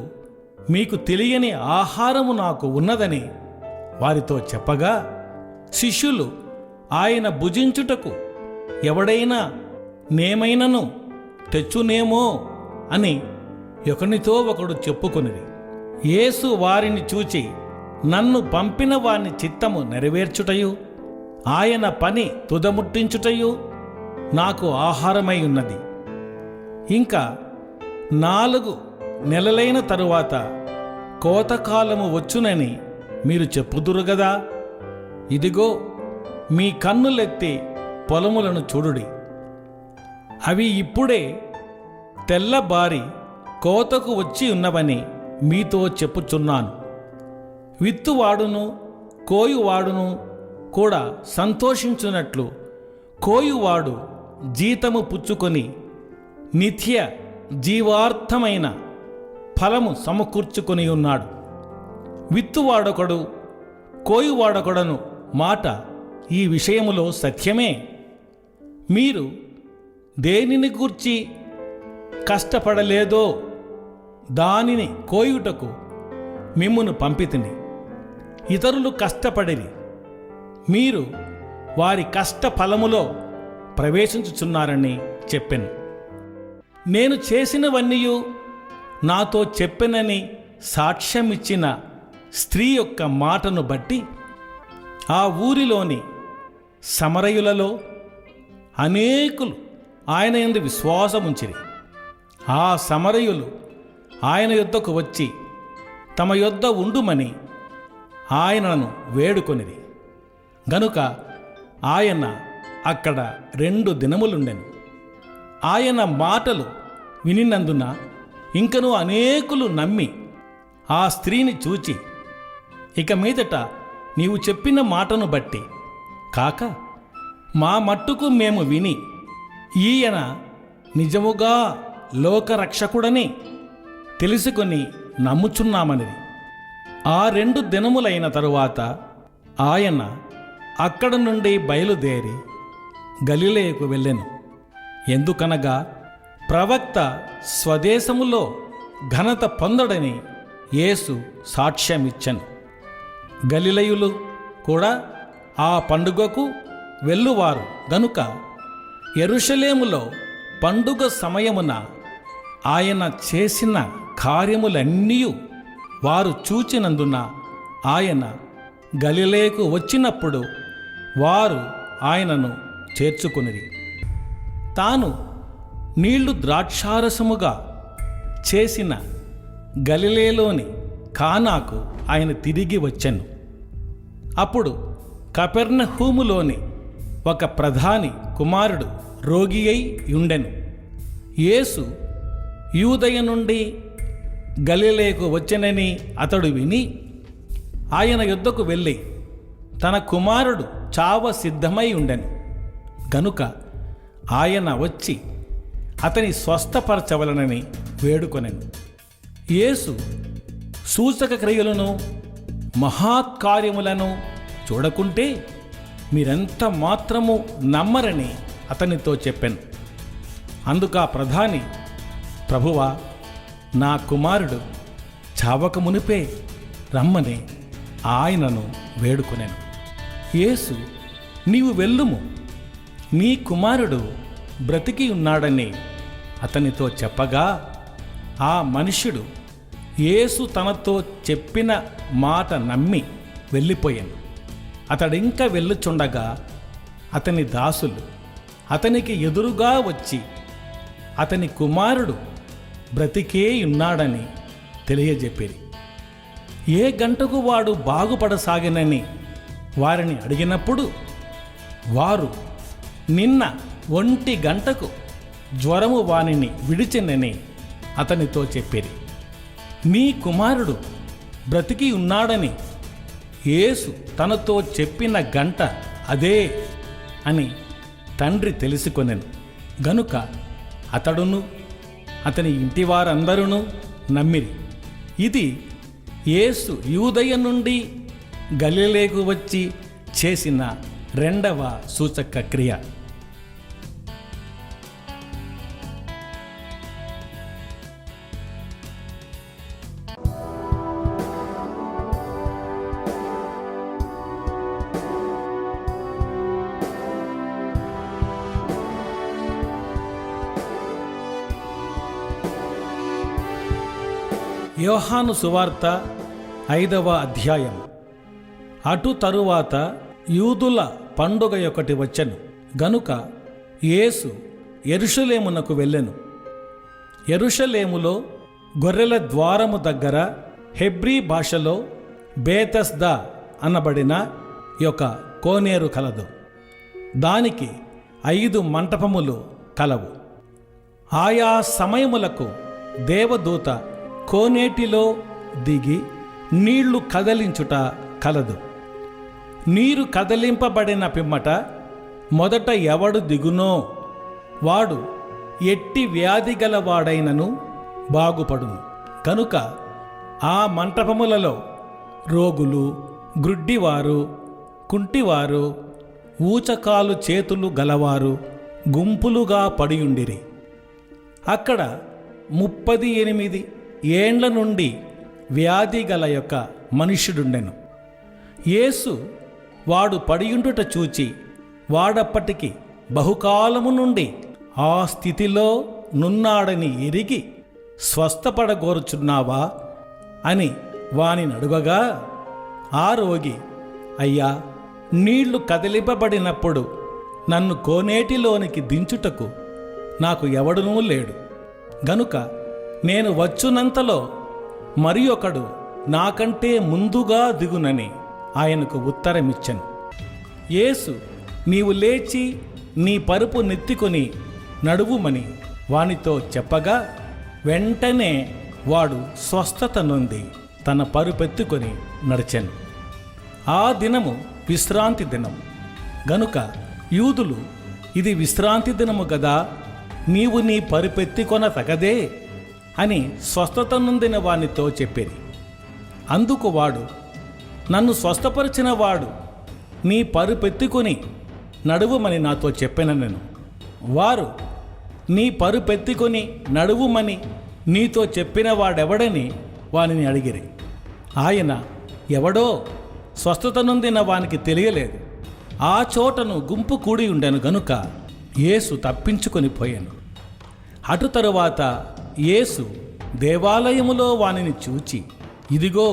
మీకు తెలియని ఆహారము నాకు ఉన్నదని వారితో చెప్పగా, శిష్యులు ఆయన భుజించుటకు ఎవడైనా నేమైనను తెచ్చునేమో అని ఒకనితో ఒకడు చెప్పుకొనిరి. యేసు వారిని చూచి, నన్ను పంపిన వాని చిత్తము నెరవేర్చుటయు ఆయన పని తుదముట్టించుటయు నాకు ఆహారమై ఉన్నది. ఇంకా 4 నెలలైన తరువాత కోతకాలము వచ్చునని మీరు చెప్పుదురు గదా. ఇదిగో, మీ కన్నులెత్తి పొలములను చూడుడి, అవి ఇప్పుడే తెల్లబారి కోతకు వచ్చి ఉన్నవని మీతో చెప్పుచున్నాను. విత్తువాడును కోయువాడును కూడా సంతోషించున్నట్లు కోయువాడు జీతము పుచ్చుకొని నిత్య జీవార్థమైన ఫలము సమకూర్చుకొని ఉన్నాడు. విత్తువాడొకడు కోయువాడొకడను మాట ఈ విషయములో సత్యమే. మీరు దేనిని గూర్చి కష్టపడలేదో దానిని కోయుటకు మిమ్మును పంపితిని. ఇతరులు కష్టపడిరి, మీరు వారి కష్ట ఫలములో ప్రవేశించుచున్నారని చెప్పెను. నేను చేసినవన్నీయు నాతో చెప్పెనని సాక్ష్యమిచ్చిన స్త్రీ యొక్క మాటను బట్టి ఆ ఊరిలోని సమరయులలో అనేకులు ఆయన యందు విశ్వాసముంచిరి. ఆ సమరయులు ఆయన యొద్దకు వచ్చి తమ యొద్ద ఉండుమని ఆయనను వేడుకొనిరి. గనుక ఆయన అక్కడ 2 దినములుండెను. ఆయన మాటలు వినినందున ఇంకను అనేకులు నమ్మి ఆ స్త్రీని చూచి, ఇక మీదట నీవు చెప్పిన మాటను బట్టి కాక మా మట్టుకు మేము విని ఈయన నిజముగా లోకరక్షకుడని తెలుసుకొని నమ్ముచున్నామనిది. ఆ 2 దినములైన తరువాత ఆయన అక్కడ నుండి బయలుదేరి గలిలయకు వెళ్ళెను. ఎందుకనగా ప్రవక్త స్వదేశములో ఘనత పొందడని యేసు సాక్ష్యమిచ్చెను. గలిలయులు కూడా ఆ పండుగకు వెళ్ళువారు గనుక యెరూషలేములో పండుగ సమయమున ఆయన చేసిన కార్యములన్నీ వారు చూచినందున ఆయన గలిలయకు వచ్చినప్పుడు వారు ఆయనను చేర్చుకొనిరి. తాను నీళ్లు ద్రాక్షారసముగా చేసిన గలిలయలోని కానాకు ఆయన తిరిగి వచ్చెను. అప్పుడు కపెర్నహూములోని ఒక ప్రధాని కుమారుడు రోగి అయి ఉండెను. యేసు యూదయ నుండి గలిలయకు వచ్చెనని అతడు విని ఆయన యొద్దకు వెళ్ళి తన కుమారుడు చావ సిద్ధమై ఉండెను గనుక ఆయన వచ్చి అతని స్వస్థపరచవలనని వేడుకొనెను. యేసు సూచక క్రియలను మహాత్కార్యములను చూడకుంటే మీరెంత మాత్రము నమ్మరని అతనితో చెప్పాను. అందుకు ఆ ప్రధాని, ప్రభువా, నా కుమారుడు చావక మునిపే రమ్మని ఆయనను వేడుకొనెను. యేసు, నీవు వెళ్ళుము, నీ కుమారుడు బ్రతికి ఉన్నాడని అతనితో చెప్పగా ఆ మనుష్యుడు యేసు తనతో చెప్పిన మాట నమ్మి వెళ్ళిపోయాను. అతడింక వెళ్ళుచుండగా అతని దాసులు అతనికి ఎదురుగా వచ్చి అతని కుమారుడు బ్రతికే ఉన్నాడని తెలియజెప్పిరి. ఏ గంటకు వాడు బాగుపడసాగినని వారిని అడిగినప్పుడు వారు నిన్న 1 గంటకు జ్వరము వానిని విడిచెనని అతనితో చెప్పిరి. నీ కుమారుడు బ్రతికి ఉన్నాడని యేసు తనతో చెప్పిన గంట అదే అని తండ్రి తెలుసుకొనెను గనుక అతడును అతని ఇంటివారందరూ నమ్మిరి. ఇది యేసు యూదయ నుండి గలిలయకు వచ్చి చేసిన 2వ సూచక క్రియ. యోహాను సువార్త 5వ అధ్యాయం. అటు తరువాత యూదుల పండుగ ఒకటి వచ్చెను గనుక యేసు యెరూషలేమునకు వెళ్ళెను. యెరూషలేములో గొర్రెల ద్వారము దగ్గర హెబ్రీ భాషలో బేతస్దా అనబడిన ఒక కోనేరు కలదు. దానికి 5 మంటపములు కలవు. ఆయా సమయములకు దేవదూత కోనేటిలో దిగి నీళ్లు కదలించుట కలదు. నీరు కదలింపబడిన పిమ్మట మొదట ఎవడు దిగునో వాడు ఎట్టి వ్యాధి గలవాడైనను బాగుపడును. కనుక ఆ మంటపములలో రోగులు, గ్రుడ్డివారు, కుంటివారు, ఊచకాలు చేతులు గలవారు గుంపులుగా పడియుండిరి. అక్కడ 38 ఏండ్ల నుండి వ్యాధి గల యొక్క మనుష్యుడుండెను. యేసు వాడు పడియుండుట చూచి వాడప్పటికి బహుకాలము నుండి ఆ స్థితిలో నున్నాడని ఎరిగి, స్వస్థపడగోరుచున్నావా అని వానిని అడుగగా ఆ రోగి, అయ్యా, నీళ్లు కదిలింపబడినప్పుడు నన్ను కోనేటిలోనికి దించుటకు నాకు ఎవడునూ లేడు గనుక నేను వచ్చునంతలో మరి ఒకడు నాకంటే ముందుగా దిగునని ఆయనకు ఉత్తరమిచ్చెను. యేసు, నీవు లేచి నీ పరుపు నెత్తికొని నడువుమని వానితో చెప్పగా వెంటనే వాడు స్వస్థత నొంది తన పరుపెత్తుకొని నడిచెను. ఆ దినము విశ్రాంతి దినం గనుక యూదులు, ఇది విశ్రాంతి దినము గదా, నీవు నీ పరుపెత్తికొన తగదే అని స్వస్థత నొందిన వానితో చెప్పేది. అందుకు వాడు, నన్ను స్వస్థపరిచిన వాడు నీ పరుపెత్తుకొని నడువుమని నాతో చెప్పెననెను. వారు నీ పరుపెత్తుకొని నడువుమని నీతో చెప్పిన వాడెవడని వానిని అడిగిరి. ఆయన ఎవడో స్వస్థత నొందిన వానికి తెలియలేదు. ఆ చోటను గుంపు కూడి ఉండెను గనుక యేసు తప్పించుకొని పోయాను. అటు తరువాత యేసు దేవాలయములో వానిని చూచి, ఇదిగో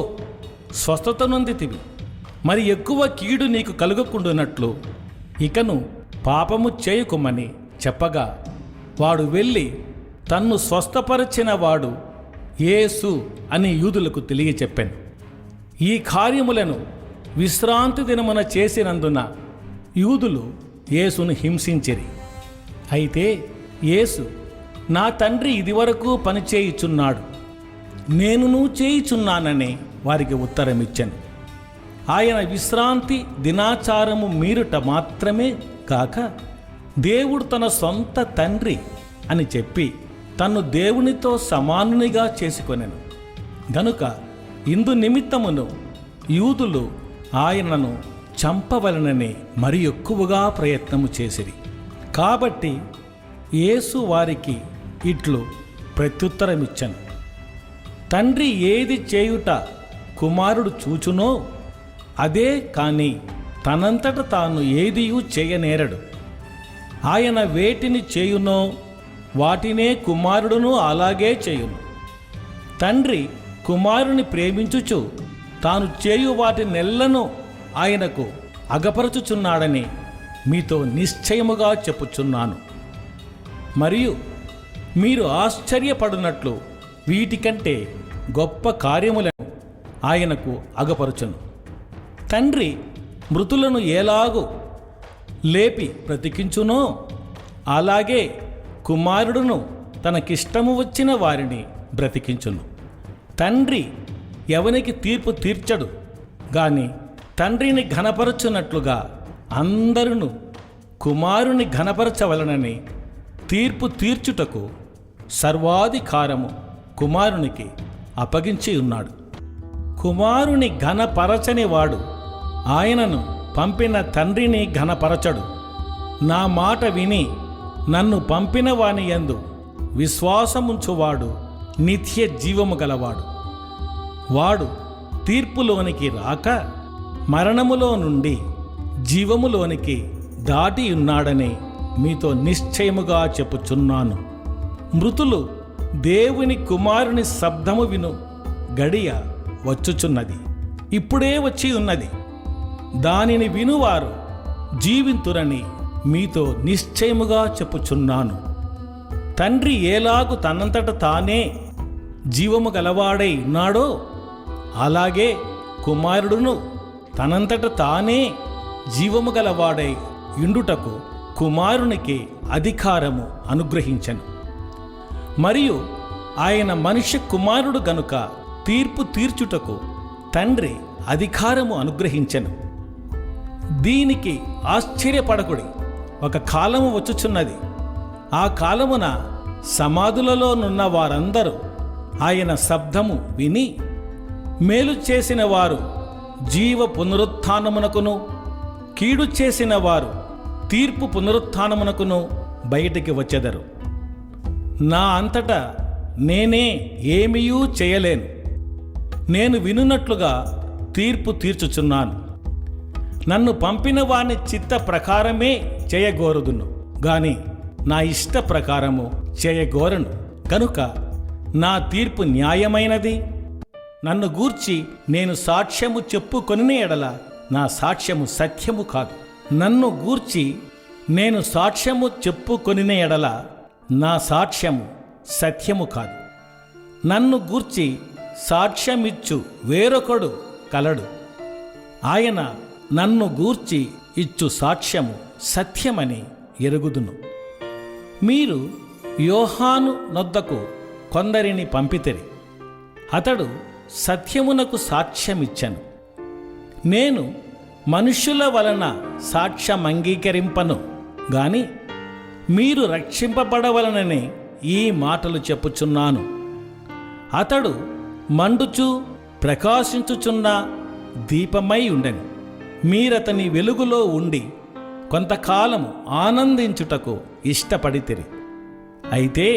స్వస్థత నొందితివి, మరి ఎక్కువ కీడు నీకు కలుగకుండునట్లు ఇకను పాపము చేయకుమని చెప్పగా, వాడు వెళ్ళి తన్ను స్వస్థపరిచిన వాడు యేసు అని యూదులకు తెలియచెప్పాను. ఈ కార్యములను విశ్రాంతి దినమున చేసినందున యూదులు యేసును హింసించిరి. అయితే యేసు, నా తండ్రి ఇదివరకు పనిచేయుచున్నాడు, నేనును చేయుచున్నానని వారికి ఉత్తరమిచ్చాను. ఆయన విశ్రాంతి దినాచారము మీరుట మాత్రమే కాక దేవుడు తన సొంత తండ్రి అని చెప్పి తన్ను దేవునితో సమానునిగా చేసుకొనెను గనుక ఇందు నిమిత్తమును యూదులు ఆయనను చంపవలనని మరి ఎక్కువగా ప్రయత్నము చేసిరి. కాబట్టి యేసు వారికి ఇట్లు ప్రత్యుత్తరమిచ్చెను, తండ్రి ఏది చేయుట కుమారుడు చూచునో అదే కాని తనంతట తాను ఏదియూ చేయనేరడు. ఆయన వేటిని చేయునో వాటినే కుమారుడును అలాగే చేయును. తండ్రి కుమారుని ప్రేమించుచు తాను చేయు వాటినెల్లను ఆయనకు అగపరచుచున్నాడని మీతో నిశ్చయముగా చెప్పుచున్నాను. మరియు మీరు ఆశ్చర్యపడినట్లు వీటికంటే గొప్ప కార్యములను ఆయనకు అగపరచును. తండ్రి మృతులను ఎలాగూ లేపి బ్రతికించునో అలాగే కుమారుడును తనకిష్టము వచ్చిన వారిని బ్రతికించును. తండ్రి ఎవనికి తీర్పు తీర్చడు గాని తండ్రిని ఘనపరచునట్లుగా అందరును కుమారుని ఘనపరచవలనని తీర్పు తీర్చుటకు సర్వాధికారము కుమారునికి అప్పగించి ఉన్నాడు. కుమారుని ఘనపరచని వాడు ఆయనను పంపిన తండ్రిని ఘనపరచడు. నా మాట విని నన్ను పంపిన వాని యందు విశ్వాసముంచువాడు నిత్య జీవము గలవాడు. వాడు తీర్పులోనికి రాక మరణములో నుండి జీవములోనికి దాటి ఉన్నాడని మీతో నిశ్చయముగా చెప్పుచున్నాను. మృతులు దేవుని కుమారుని శబ్దము విను గడియ వచ్చుచున్నది, ఇప్పుడే వచ్చి ఉన్నది. దానిని వినువారు జీవింతురని మీతో నిశ్చయముగా చెప్పుచున్నాను. తండ్రి ఏలాగు తనంతట తానే జీవము గలవాడై ఉన్నాడో అలాగే కుమారుడును తనంతట తానే జీవము గలవాడై ఇండుటకు కుమారునికి అధికారము అనుగ్రహించెను. మరియు ఆయన మనుష్య కుమారుడు గనుక తీర్పు తీర్చుటకు తండ్రి అధికారము అనుగ్రహించెను. దీనికి ఆశ్చర్యపడకుడి, ఒక కాలము వచ్చుచున్నది, ఆ కాలమున సమాధులలో నున్న వారందరూ ఆయన శబ్దము విని మేలు చేసిన వారు జీవ పునరుత్థానమునకును కీడు చేసిన వారు తీర్పు పునరుత్థానమునకును బయటికి వచ్చెదరు. నా అంతటా నేనే ఏమీయూ చేయలేను, నేను వినున్నట్లుగా తీర్పు తీర్చుచున్నాను. నన్ను పంపిన వాని చిత్త ప్రకారమే చేయగోరుదును గాని నా ఇష్ట ప్రకారము చేయగోరను కనుక నా తీర్పు న్యాయమైనది. నన్ను గూర్చి నేను సాక్ష్యము చెప్పుకొనిన ఎడల నా సాక్ష్యము సత్యము కాదు. నన్ను గూర్చి నేను సాక్ష్యము చెప్పుకొనిన ఎడల నా సాక్ష్యము సత్యము కాదు. నన్ను గూర్చి సాక్ష్యమిచ్చు వేరొకడు కలడు, ఆయన నన్ను గూర్చి ఇచ్చు సాక్ష్యము సత్యమని ఎరుగుదును. మీరు యోహాను నొద్దకు కొందరిని పంపితిరి, అతడు సత్యమునకు సాక్ష్యమిచ్చెను. నేను మనుష్యుల వలన సాక్ష్యమంగీకరింపను గాని మీరు రక్షింపబడవలనని ఈ మాటలు చెప్పుచున్నాను. అతడు మండుచు ప్రకాశించుచున్న దీపమై ఉండెను. మీరతని వెలుగులో ఉండి కొంతకాలము ఆనందించుటకు ఇష్టపడితిరి. అయితే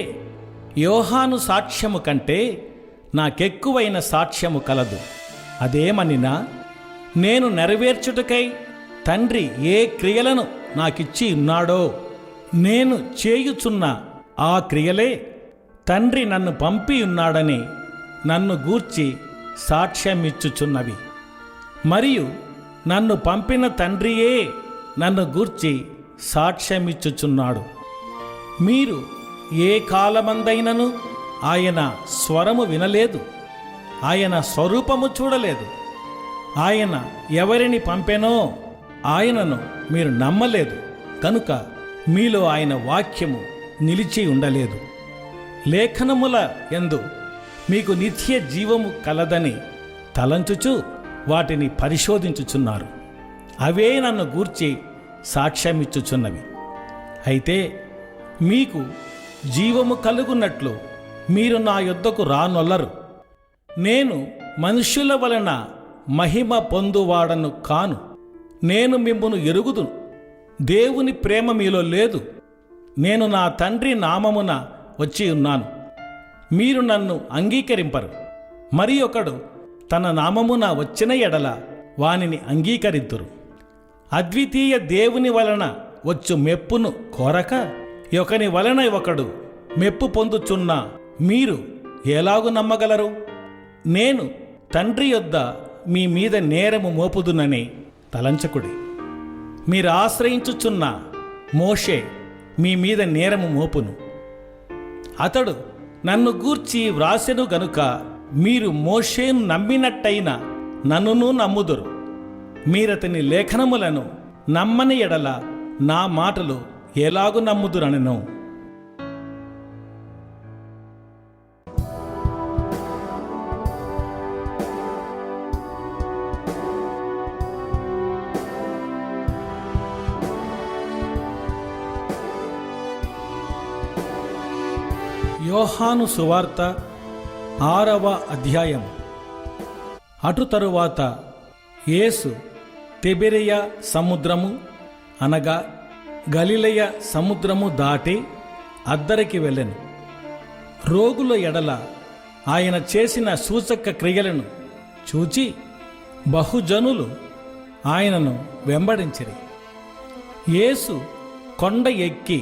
యోహాను సాక్ష్యము కంటే నాకెక్కువైన సాక్ష్యము కలదు. అదేమనినా, నేను నెరవేర్చుటకై తండ్రి ఏ క్రియలను నాకిచ్చి ఉన్నాడో నేను చేయుచున్న ఆ క్రియలే తండ్రి నన్ను పంపి ఉన్నాడని నన్ను గూర్చి సాక్ష్యమిచ్చుచున్నవి. మరియు నన్ను పంపిన తండ్రియే నన్ను గూర్చి సాక్ష్యమిచ్చుచున్నాడు. మీరు ఏ కాలమందైనను ఆయన స్వరము వినలేదు, ఆయన స్వరూపము చూడలేదు. ఆయన ఎవరిని పంపెనో ఆయనను మీరు నమ్మలేదు కనుక మీలో ఆయన వాక్యము నిలిచి ఉండలేదు. లేఖనముల యందు మీకు నిత్య జీవము కలదని తలంచుచు వాటిని పరిశోధించుచున్నారు. అవే నన్ను గూర్చి సాక్ష్యమిచ్చుచున్నవి. అయితే మీకు జీవము కలుగున్నట్లు మీరు నా యొద్దకు రానొల్లరు. నేను మనుష్యుల వలన మహిమ పొందువాడను కాను. నేను మిమ్మును ఎరుగుదును. దేవుని ప్రేమ మీలో లేదు. నేను నా తండ్రి నామమున వచ్చి ఉన్నాను, మీరు నన్ను అంగీకరింపరు. మరి ఒకడు తన నామమున వచ్చిన ఎడల వానిని అంగీకరిద్దురు. అద్వితీయ దేవుని వలన వచ్చు మెప్పును కోరక ఒకని వలన ఒకడు మెప్పు పొందుచున్న మీరు ఎలాగు నమ్మగలరు? నేను తండ్రి యొద్ద మీ మీద నేరము మోపుదునని తలంచకుడి. మీరు ఆశ్రయించుచున్న మోషే మీ మీద నేరము మోపును. అతడు నన్ను గూర్చి వ్రాసెను గనుక మీరు మోషేను నమ్మినట్టయిన నన్నును నమ్ముదురు. మీరతని లేఖనములను నమ్మని ఎడల నా మాటలు ఎలాగు నమ్ముదురనెను. యోహాను సువార్త 6వ అధ్యాయము. అటు తరువాత యేసు తిబెరియ సముద్రము అనగా గలిలయ సముద్రము దాటి అద్దరికి వెళ్ళెను. రోగుల ఎడల ఆయన చేసిన సూచక క్రియలను చూచి బహుజనులు ఆయనను వెంబడించిరి. యేసు కొండ ఎక్కి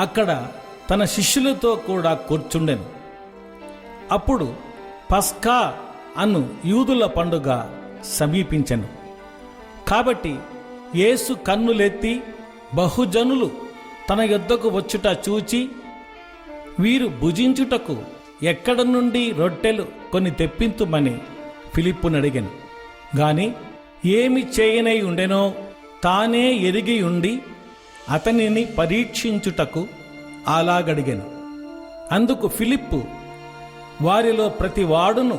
అక్కడ తన శిష్యులతో కూడా కూర్చుండెను. అప్పుడు పస్కా అను యూదుల పండుగ సమీపించెను. కాబట్టి యేసు కన్నులెత్తి బహుజనులు తన యొద్దకు వచ్చుట చూచి, వీరు భుజించుటకు ఎక్కడ నుండి రొట్టెలు కొన్ని తెప్పింతుమని ఫిలిప్పునడిగెను. గాని ఏమి చేయనై ఉండెనో తానే ఎరిగి ఉండి అతనిని పరీక్షించుటకు అలాగడిగెను. అందుకు ఫిలిప్పు, వారిలో ప్రతి వాడును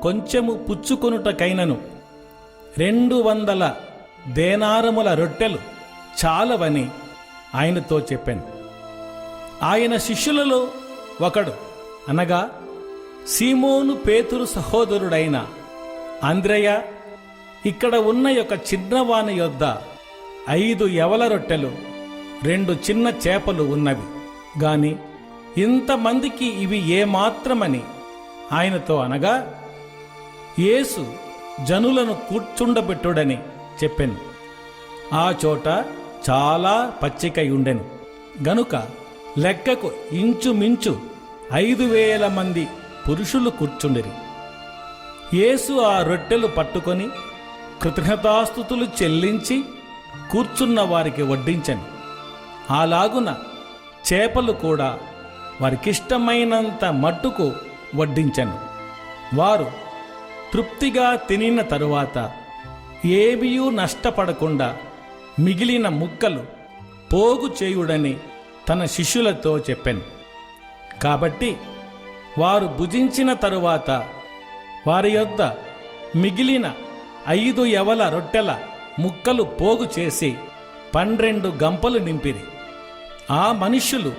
కొంచెము పుచ్చుకొనుటకైనను 200 దేనారముల రొట్టెలు చాలవని ఆయనతో చెప్పాను. ఆయన శిష్యులలో ఒకడు అనగా సీమోను పేతురు సహోదరుడైన అంద్రెయ ఇక్కడ ఉన్న ఒక చిన్నవాని యొద్ద 5 యవల రొట్టెలు 2 చిన్న చేపలు ఉన్నవి గాని ఇంతమందికి ఇవి ఏమాత్రమని ఆయనతో అనగా, యేసు జనులను కూర్చుండబెట్టుడని చెప్పెను. ఆ చోట చాలా పచ్చికై ఉండెను గనుక లెక్కకు ఇంచుమించు 5,000 మంది పురుషులు కూర్చుండిరి. యేసు ఆ రొట్టెలు పట్టుకొని కృతజ్ఞతాస్తుతులు చెల్లించి కూర్చున్న వారికి వడ్డించెను. అలాగున చేపలు కూడా వారికిష్టమైనంత మట్టుకు వడ్డించెను. వారు తృప్తిగా తినిన తరువాత ఏమీయూ నష్టపడకుండా మిగిలిన ముక్కలు పోగు చేయుడని తన శిష్యులతో చెప్పెను. కాబట్టి వారు భుజించిన తరువాత వారి యొద్ద మిగిలిన 5 యవల రొట్టెల ముక్కలు పోగు చేసి 12 గంపలు నింపిరి. ఆ మనుష్యులు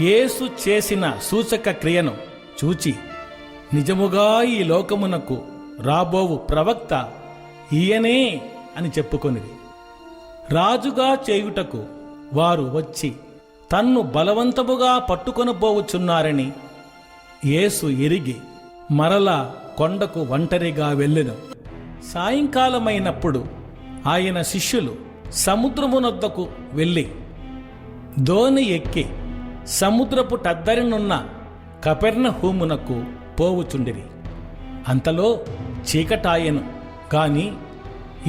యేసు చేసిన సూచక క్రియను చూచి, నిజముగా ఈ లోకమునకు రాబోవు ప్రవక్త ఈయనే అని చెప్పుకొనిది. రాజుగా చేయుటకు వారు వచ్చి తన్ను బలవంతముగా పట్టుకొనబోవుచున్నారని యేసు ఎరిగి మరలా కొండకు ఒంటరిగా వెళ్ళెను. సాయంకాలమైనప్పుడు ఆయన శిష్యులు సముద్రమునొద్దకు వెళ్ళి దోణి ఎక్కి సముద్రపు టద్దరినున్న కపెర్నహూమునకు పోవుచుండిరి. అంతలో చీకటాయెను గాని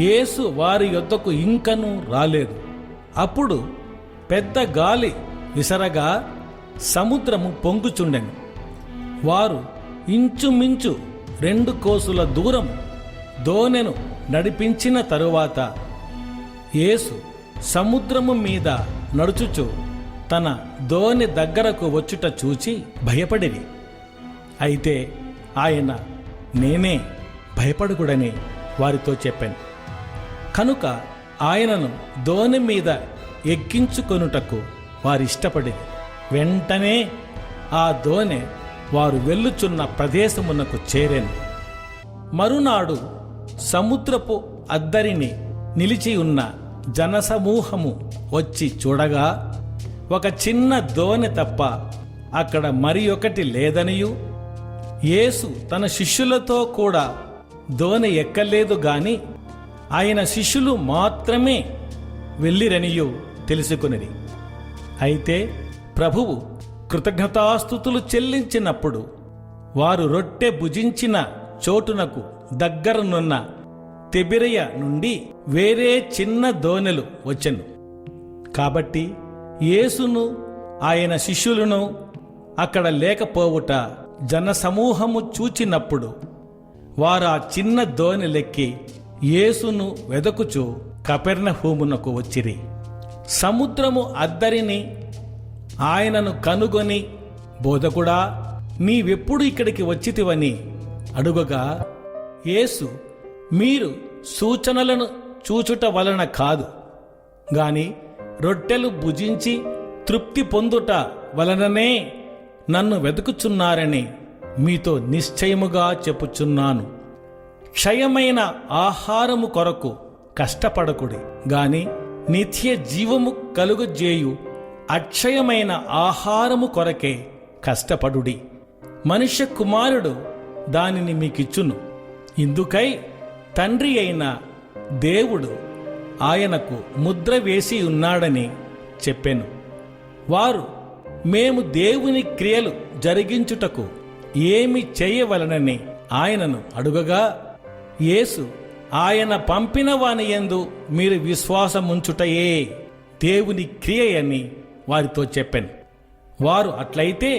యేసు వారి యొద్దకు ఇంకనూ రాలేదు. అప్పుడు పెద్ద గాలి విసరగా సముద్రము పొంగుచుండెను. వారు ఇంచుమించు 2 కోసుల దూరం దోణెను నడిపించిన తరువాత యేసు సముద్రము మీద నడుచుచు తన దోణి దగ్గరకు వచ్చుట చూచి భయపడిరి. అయితే ఆయన నేనే, భయపడకుడని వారితో చెప్పాను. కనుక ఆయనను దోణి మీద ఎక్కించుకొనుటకు వారిష్టపడిరి. వెంటనే ఆ దోణె వారు వెళ్ళుచున్న ప్రదేశమునకు చేరెను. మరునాడు సముద్రపు అద్దరిని నిలిచి ఉన్న జనసమూహము వచ్చి చూడగా ఒక చిన్న దోణె తప్ప అక్కడ మరి ఒకటి లేదనియు, యేసు తన శిష్యులతో కూడా దోణె ఎక్కలేదు గాని ఆయన శిష్యులు మాత్రమే వెళ్ళిరనియు తెలుసుకునిది. అయితే ప్రభువు కృతజ్ఞతాస్తుతులు చెల్లించినప్పుడు వారు రొట్టె భుజించిన చోటునకు దగ్గరనున్న తిబెరియ నుండి వేరే చిన్న దోణెలు వచ్చెను. కాబట్టి యేసును ఆయన శిష్యులను అక్కడ లేకపోవుట జనసమూహము చూచినప్పుడు వారు ఆ చిన్న దోణెలెక్కి యేసును వెదకుచు కపెర్నహూమునకు వచ్చిరి. సముద్రము అద్దరిని ఆయనను కనుగొని, బోధకుడా, నీవెప్పుడు ఇక్కడికి వచ్చితివని అడుగగా యేసు, మీరు సూచనలను చూచుట వలన కాదు గాని రొట్టెలు భుజించి తృప్తి పొందుట వలననే నన్ను వెతుకుచున్నారని మీతో నిశ్చయముగా చెప్పుచున్నాను. క్షయమైన ఆహారము కొరకు కష్టపడకుడి గాని నిత్య జీవము కలుగజేయు అక్షయమైన ఆహారము కొరకే కష్టపడుడి. మనుష్య కుమారుడు దానిని మీకిచ్చును. ఇందుకై తండ్రి అయిన దేవుడు ఆయనకు ముద్ర వేసి ఉన్నాడని చెప్పెను. వారు, మేము దేవుని క్రియలు జరిగించుటకు ఏమి చేయవలనని ఆయనను అడుగగా యేసు, ఆయన పంపిన వాని యందు మీరు విశ్వాసముంచుటయే దేవుని క్రియ అని వారితో చెప్పెను. వారు, అట్లయితే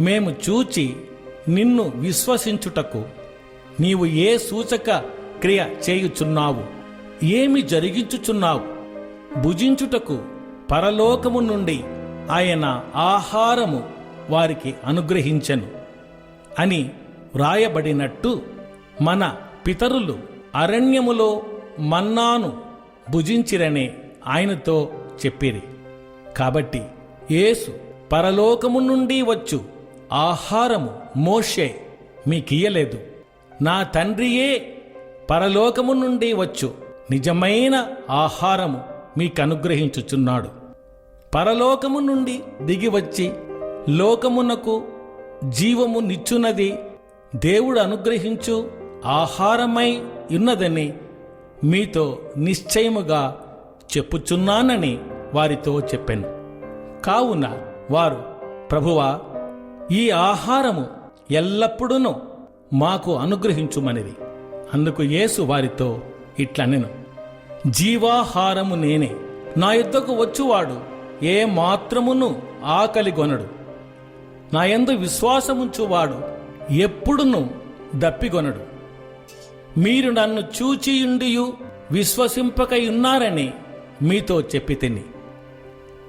మేము చూచి నిన్ను విశ్వసించుటకు నీవు ఏ సూచక క్రియ చేయుచున్నావు, ఏమి జరిగించుచున్నావు? భుజించుటకు పరలోకము నుండి ఆయన ఆహారము వారికి అనుగ్రహించెను అని వ్రాయబడినట్టు మన పితరులు అరణ్యములో మన్నాను భుజించిరనే ఆయనతో చెప్పిరి. కాబట్టి యేసు, పరలోకము నుండి వచ్చు ఆహారము మోషే మీకియ్యలేదు, నా తండ్రియే పరలోకము నుండి వచ్చు నిజమైన ఆహారము మీకనుగ్రహించుచున్నాడు. పరలోకము నుండి దిగివచ్చి లోకమునకు జీవము నిచ్చున్నది దేవుడు అనుగ్రహించు ఆహారమై ఉన్నదని మీతో నిశ్చయముగా చెప్పుచున్నానని వారితో చెప్పెను. కావున వారు, ప్రభువా, ఈ ఆహారము ఎల్లప్పుడూ మాకు అనుగ్రహించుమనిది. అందుకు యేసు వారితో ఇట్లనెను, జీవాహారము నేనే. నా యొద్దకు వచ్చువాడు ఏ మాత్రమును ఆకలిగొనడు. నా యందు విశ్వాసముంచువాడు ఎప్పుడును దప్పిగొనడు. మీరు నన్ను చూచియుండియు విశ్వసింపకయున్నారని మీతో చెప్పితిని.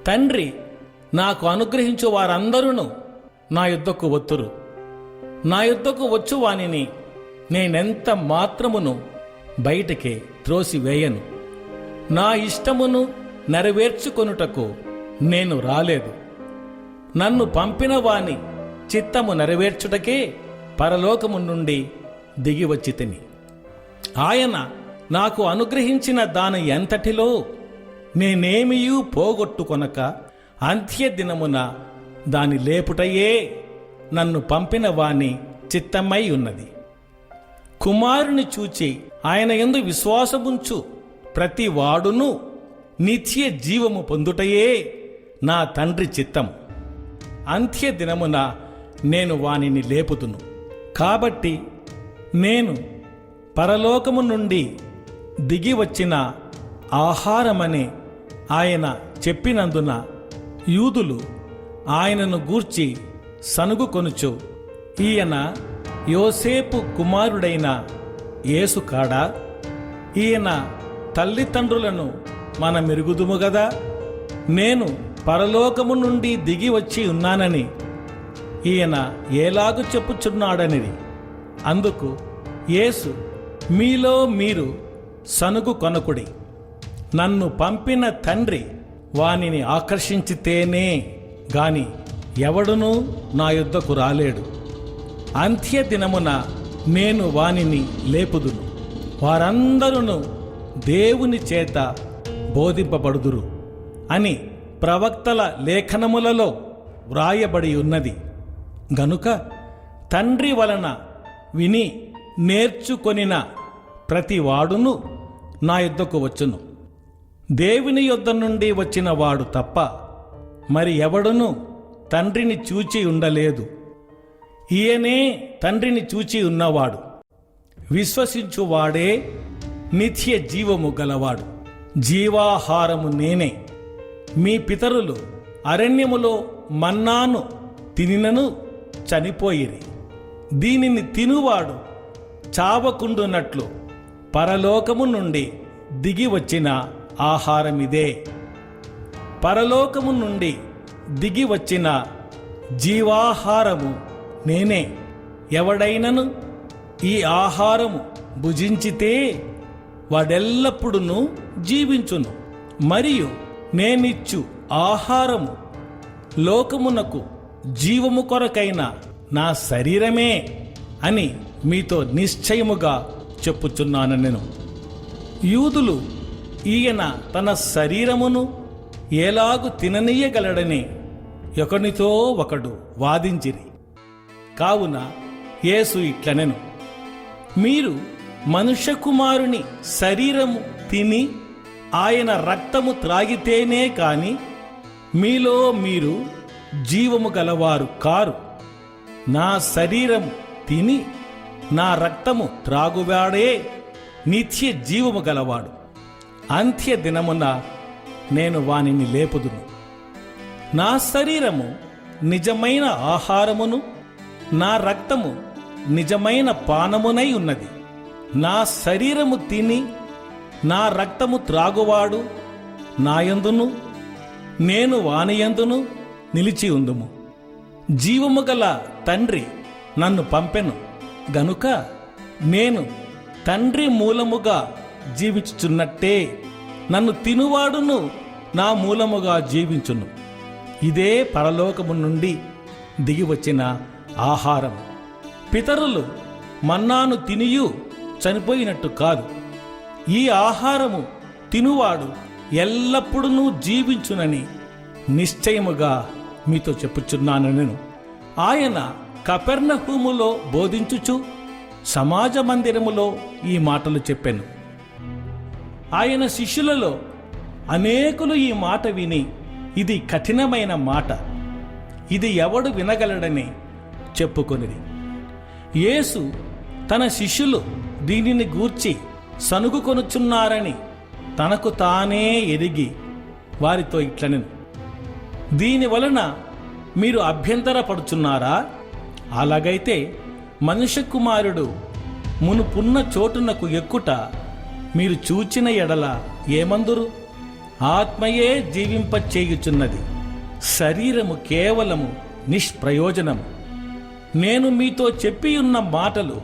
తండ్రి నాకు అనుగ్రహించు వారందరూ నా యొద్దకు వత్తురు. నా యొద్దకు వచ్చువానిని నేనెంత మాత్రమును బయటికి త్రోసివేయను. నా ఇష్టమును నెరవేర్చుకొనుటకు నేను రాలేదు, నన్ను పంపిన వాని చిత్తము నెరవేర్చుటకే పరలోకము నుండి దిగివచ్చి తిని. ఆయన నాకు అనుగ్రహించిన దాని ఎంతటిలో నేనేమియూ పోగొట్టుకొనక అంత్యదినమున దాని లేపుటయే నన్ను పంపిన వాని చిత్తమై ఉన్నది. కుమారుని చూచి ఆయన యందు విశ్వాసముంచు ప్రతి వాడును నిత్య జీవము పొందుటయే నా తండ్రి చిత్తం. అంత్యదినమున నేను వానిని లేపుతును. కాబట్టి నేను పరలోకము నుండి దిగి వచ్చిన ఆహారమని ఆయన చెప్పినందున యూదులు ఆయనను గూర్చి సనుగుకొనుచు, ఈయన యోసేపు కుమారుడైన యేసు కాడా? ఈయన తల్లిదండ్రులను మనమెరుగుదుము గదా, నేను పరలోకము నుండి దిగి వచ్చి ఉన్నానని ఈయన ఎలాగు చెప్పుచున్నాడనిది. అందుకు యేసు, మీలో మీరు సనుగు కొనకుడి. నన్ను పంపిన తండ్రి వానిని ఆకర్షించితేనే గాని ఎవడునూ నా యొద్దకు రాలేడు. అంత్యదినమున నేను వానిని లేపుదును. వారందరూ దేవుని చేత బోధింపబడుదురు అని ప్రవక్తల లేఖనములలో వ్రాయబడి ఉన్నది. గనుక తండ్రి వలన విని నేర్చుకొనిన ప్రతి వాడును నా యొద్దకు వచ్చును. దేవుని యొద్ద నుండి వచ్చిన వాడు తప్ప మరి ఎవడునూ తండ్రిని చూచి ఉండలేదు. ఈయనే తండ్రిని చూచి ఉన్నవాడు. విశ్వసించువాడే నిత్య జీవము గలవాడు. జీవాహారము నేనే. మీ పితరులు అరణ్యములో మన్నాను తినినను చనిపోయిరి. దీనిని తినువాడు చావకుండునట్లు పరలోకము నుండి దిగి వచ్చిన ఆహారమిదే. పరలోకము నుండి దిగి వచ్చిన జీవాహారము నేనే. ఎవడైనను ఈ ఆహారము భుజించితే వాడెల్లప్పుడూ జీవించును. మరియు నేనిచ్చు ఆహారము లోకమునకు జీవము కొరకైన నా శరీరమే అని మీతో నిశ్చయముగా చెప్పుచున్నాను నేను. యూదులు ఈయన తన శరీరమును ఎలాగు తిననీయగలడని ఒకనితో ఒకడు వాదించిరి. కావున యేసు ఇట్లనెను, మీరు మనుష్య కుమారుని శరీరము తిని ఆయన రక్తము త్రాగితేనే కాని మీలో మీరు జీవము గలవారు కారు. నా శరీరము తిని నా రక్తము త్రాగువాడే నిత్య జీవము గలవాడు. అంత్య దినమున నేను వానిని లేపుదును. నా శరీరము నిజమైన ఆహారమును, నా రక్తము నిజమైన పానమునై ఉన్నది. నా శరీరము తిని నా రక్తము త్రాగువాడు నాయందును, నేను వానియందును నిలిచి ఉందుము. జీవము గల తండ్రి నన్ను పంపెను గనుక నేను తండ్రి మూలముగా జీవించుచున్నట్టే నన్ను తినువాడును నా మూలముగా జీవించును. ఇదే పరలోకము నుండి దిగివచ్చిన ఆహారం. పితరులు మన్నాను తినియు చనిపోయినట్టు కాదు. ఈ ఆహారము తినువాడు ఎల్లప్పుడూ జీవించునని నిశ్చయముగా మీతో చెప్పుచున్నాను నేను. ఆయన కపెర్నహూములో బోధించుచు సమాజ మందిరములో ఈ మాటలు చెప్పెను. ఆయన శిష్యులలో అనేకులు ఈ మాట విని, ఇది కఠినమైన మాట, ఇది ఎవడు వినగలడని చెప్పుకొనిరి. యేసు తన శిష్యులు దీనిని గూర్చి సనుగుకొనుచున్నారని తనకు తానే ఎరిగి వారితో ఇట్లనెను, దీనివలన మీరు అభ్యంతరపడుచున్నారా? అలాగైతే మనుష్య కుమారుడు మునుపున్న చోటునకు ఎక్కుట మీరు చూచిన ఎడల ఏమందురు? ఆత్మయే జీవింపచేయుచున్నది, శరీరము కేవలము నిష్ప్రయోజనము. నేను మీతో చెప్పియున్న మాటలు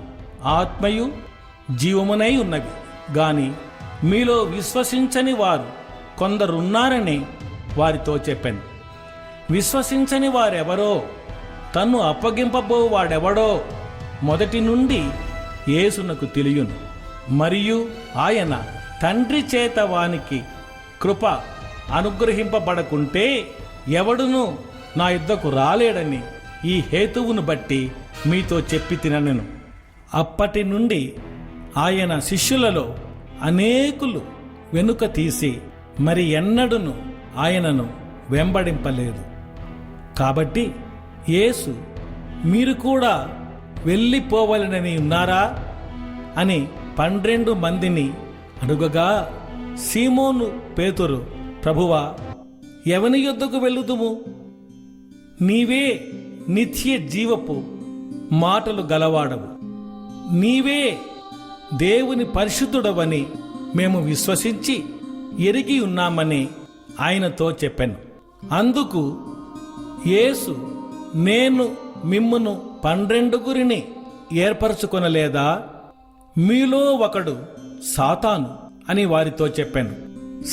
ఆత్మయు జీవమునై ఉన్నవి గాని మీలో విశ్వసించని వారు కొందరున్నారని వారితో చెప్పాను. విశ్వసించని వారెవరో, తన్ను అప్పగింపబో వాడెవడో మొదటి నుండి యేసునకు తెలియను. మరియు ఆయన తండ్రి చేత వానికి కృప అనుగ్రహింపబడకుంటే ఎవడునూ నా యుద్ధకు రాలేడని ఈ హేతువును బట్టి మీతో చెప్పి తిననెను. అప్పటి నుండి ఆయన శిష్యులలో అనేకులు వెనుక తీసి మరి ఎన్నడూను ఆయనను వెంబడింపలేదు. కాబట్టి యేసు, మీరు కూడా వెళ్ళిపోవాలని ఉన్నారా అని 12 మందిని అడుగగా, సీమోను పేతురు, ప్రభువా, ఎవని యొద్దకు వెళ్ళుదుము? నీవే నిత్య జీవపు మాటలు గలవాడవు, నీవే దేవుని పరిశుద్ధుడవని మేము విశ్వసించి ఎరిగి ఉన్నామని ఆయనతో చెప్పాను. అందుకు యేసు, నేను మిమ్మును 12 ఏర్పరచుకొనలేదా? మీలో ఒకడు సాతాను అని వారితో చెప్పాను.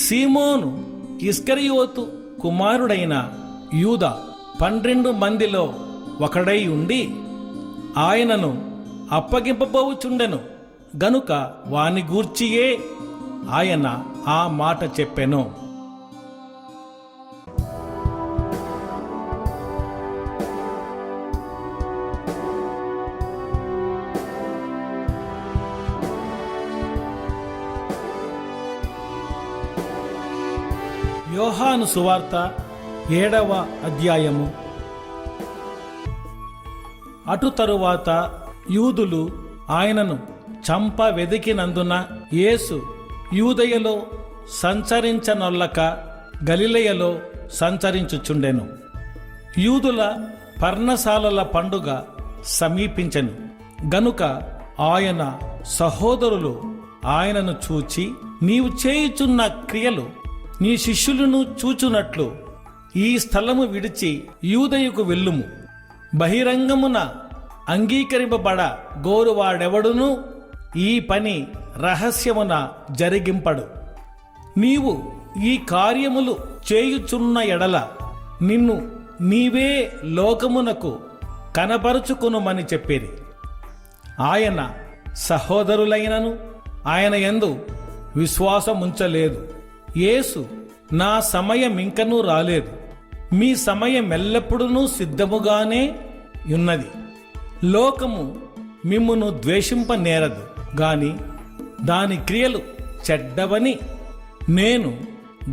సీమోను ఇస్కరియోతు కుమారుడైన యూదా 12 మందిలో ఒకడై ఉండి ఆయనను అప్పగింపబోచుండెను గనుక వాని గూర్చియే ఆయన ఆ మాట చెప్పెను. యోహాను సువార్త 7వ అధ్యాయము. అటు తరువాత యూదులు ఆయనను చంప వెదికినందున యేసు యూదయలో సంచరించనొల్లక గలిలయలో సంచరించుచుండెను. యూదుల పర్ణశాలల పండుగ సమీపించెను గనుక ఆయన సహోదరులు ఆయనను చూచి, నీవు చేయుచున్న క్రియలు నీ శిష్యులను చూచునట్లు ఈ స్థలము విడిచి యూదయకు వెళ్ళుము. బహిరంగమున అంగీకరింపబడ గోరువాడెవడును ఈ పని రహస్యమున జరిగింపడు. నీవు ఈ కార్యములు చేయుచున్న ఎడల నిన్ను నీవే లోకమునకు కనపరుచుకొనుమని చెప్పేది. ఆయన సహోదరులైనను ఆయన యందు విశ్వాసముంచలేదు. యేసు, నా సమయం ఇంకనూ రాలేదు, మీ సమయం ఎల్లప్పుడూ సిద్ధముగానే ఉన్నది. లోకము మిమ్మును ద్వేషింపనేరదు గాని దాని క్రియలు చెడ్డవని నేను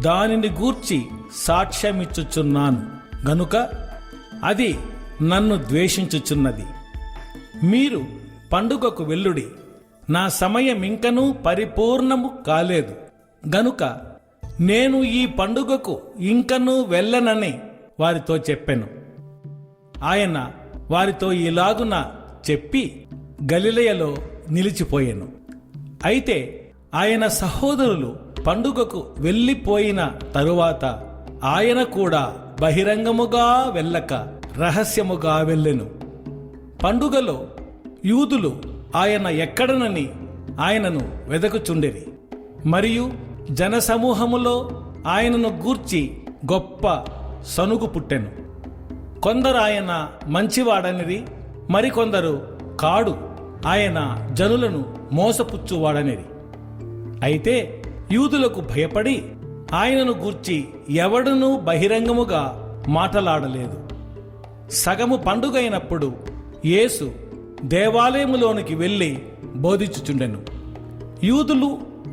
దానిని గూర్చి సాక్ష్యమిచ్చుచున్నాను గనుక అది నన్ను ద్వేషించుచున్నది. మీరు పండుగకు వెళ్ళుడి, నా సమయం ఇంకనూ పరిపూర్ణము కాలేదు గనుక నేను ఈ పండుగకు ఇంకనూ వెళ్ళనని వారితో చెప్పెను. ఆయన వారితో ఇలాగున చెప్పి గలిలయలో నిలిచిపోయెను. అయితే ఆయన సహోదరులు పండుగకు వెళ్ళిపోయిన తరువాత ఆయన కూడా బహిరంగముగా వెళ్ళక రహస్యముగా వెళ్ళెను. పండుగలో యూదులు ఆయన ఎక్కడనని ఆయనను వెదకుచుండిరి. మరియు జనసమూహములో ఆయనను గూర్చి గొప్ప సనుగు పుట్టెను. కొందరు ఆయన మంచివాడనిరి, మరికొందరు కాడు, ఆయన జనులను మోసపుచ్చువాడనిరి. అయితే యూదులకు భయపడి ఆయనను గూర్చి ఎవడునూ బహిరంగముగా మాటలాడలేదు. సగము పండుగైనప్పుడు యేసు దేవాలయములోనికి వెళ్ళి బోధించుచుండెను. యూదులు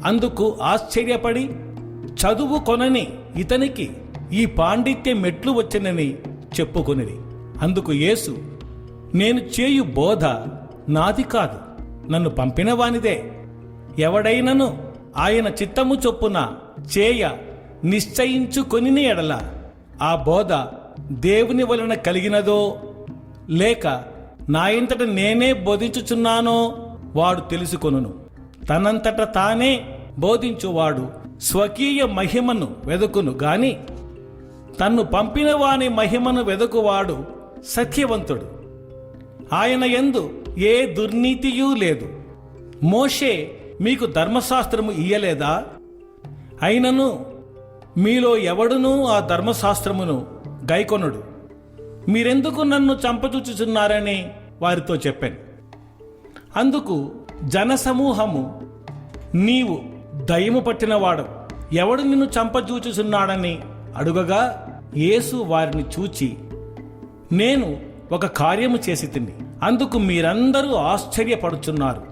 అందుకు ఆశ్చర్యపడి, చదువు కొనని ఇతనికి ఈ పాండిత్యం ఎట్లు వచ్చనని చెప్పుకొనిరి. అందుకు యేసు, నేను చేయు బోధ నాది కాదు, నన్ను పంపిన వానిదే. ఎవడైనను ఆయన చిత్తము చొప్పున చేయ నిశ్చయించుకొని ఎడల ఆ బోధ దేవుని వలన కలిగినదో లేక నా ఇంతట నేనే బోధించుచున్నానో వాడు తెలుసుకొనును. తనంతట తానే బోధించువాడు స్వకీయ మహిమను వెదుకును గాని తన్ను పంపిన వాని మహిమను వెదుకువాడు సత్యవంతుడు. ఆయన యందు ఏ దుర్నీతియూ లేదు. మోషే మీకు ధర్మశాస్త్రము ఇయ్యలేదా? అయినను మీలో ఎవడునూ ఆ ధర్మశాస్త్రమును గైకొనుడు. మీరెందుకు నన్ను చంపచూచుచున్నారని వారితో చెప్పాను. అందుకు జనసమూహము, నీవు దయ్యము పట్టినవాడు, ఎవడు నిన్ను చంపచూచుచున్నాడని అడుగగా, యేసు వారిని చూచి, నేను ఒక కార్యము చేసి తిని, అందుకు మీరందరూ ఆశ్చర్యపడుచున్నారు.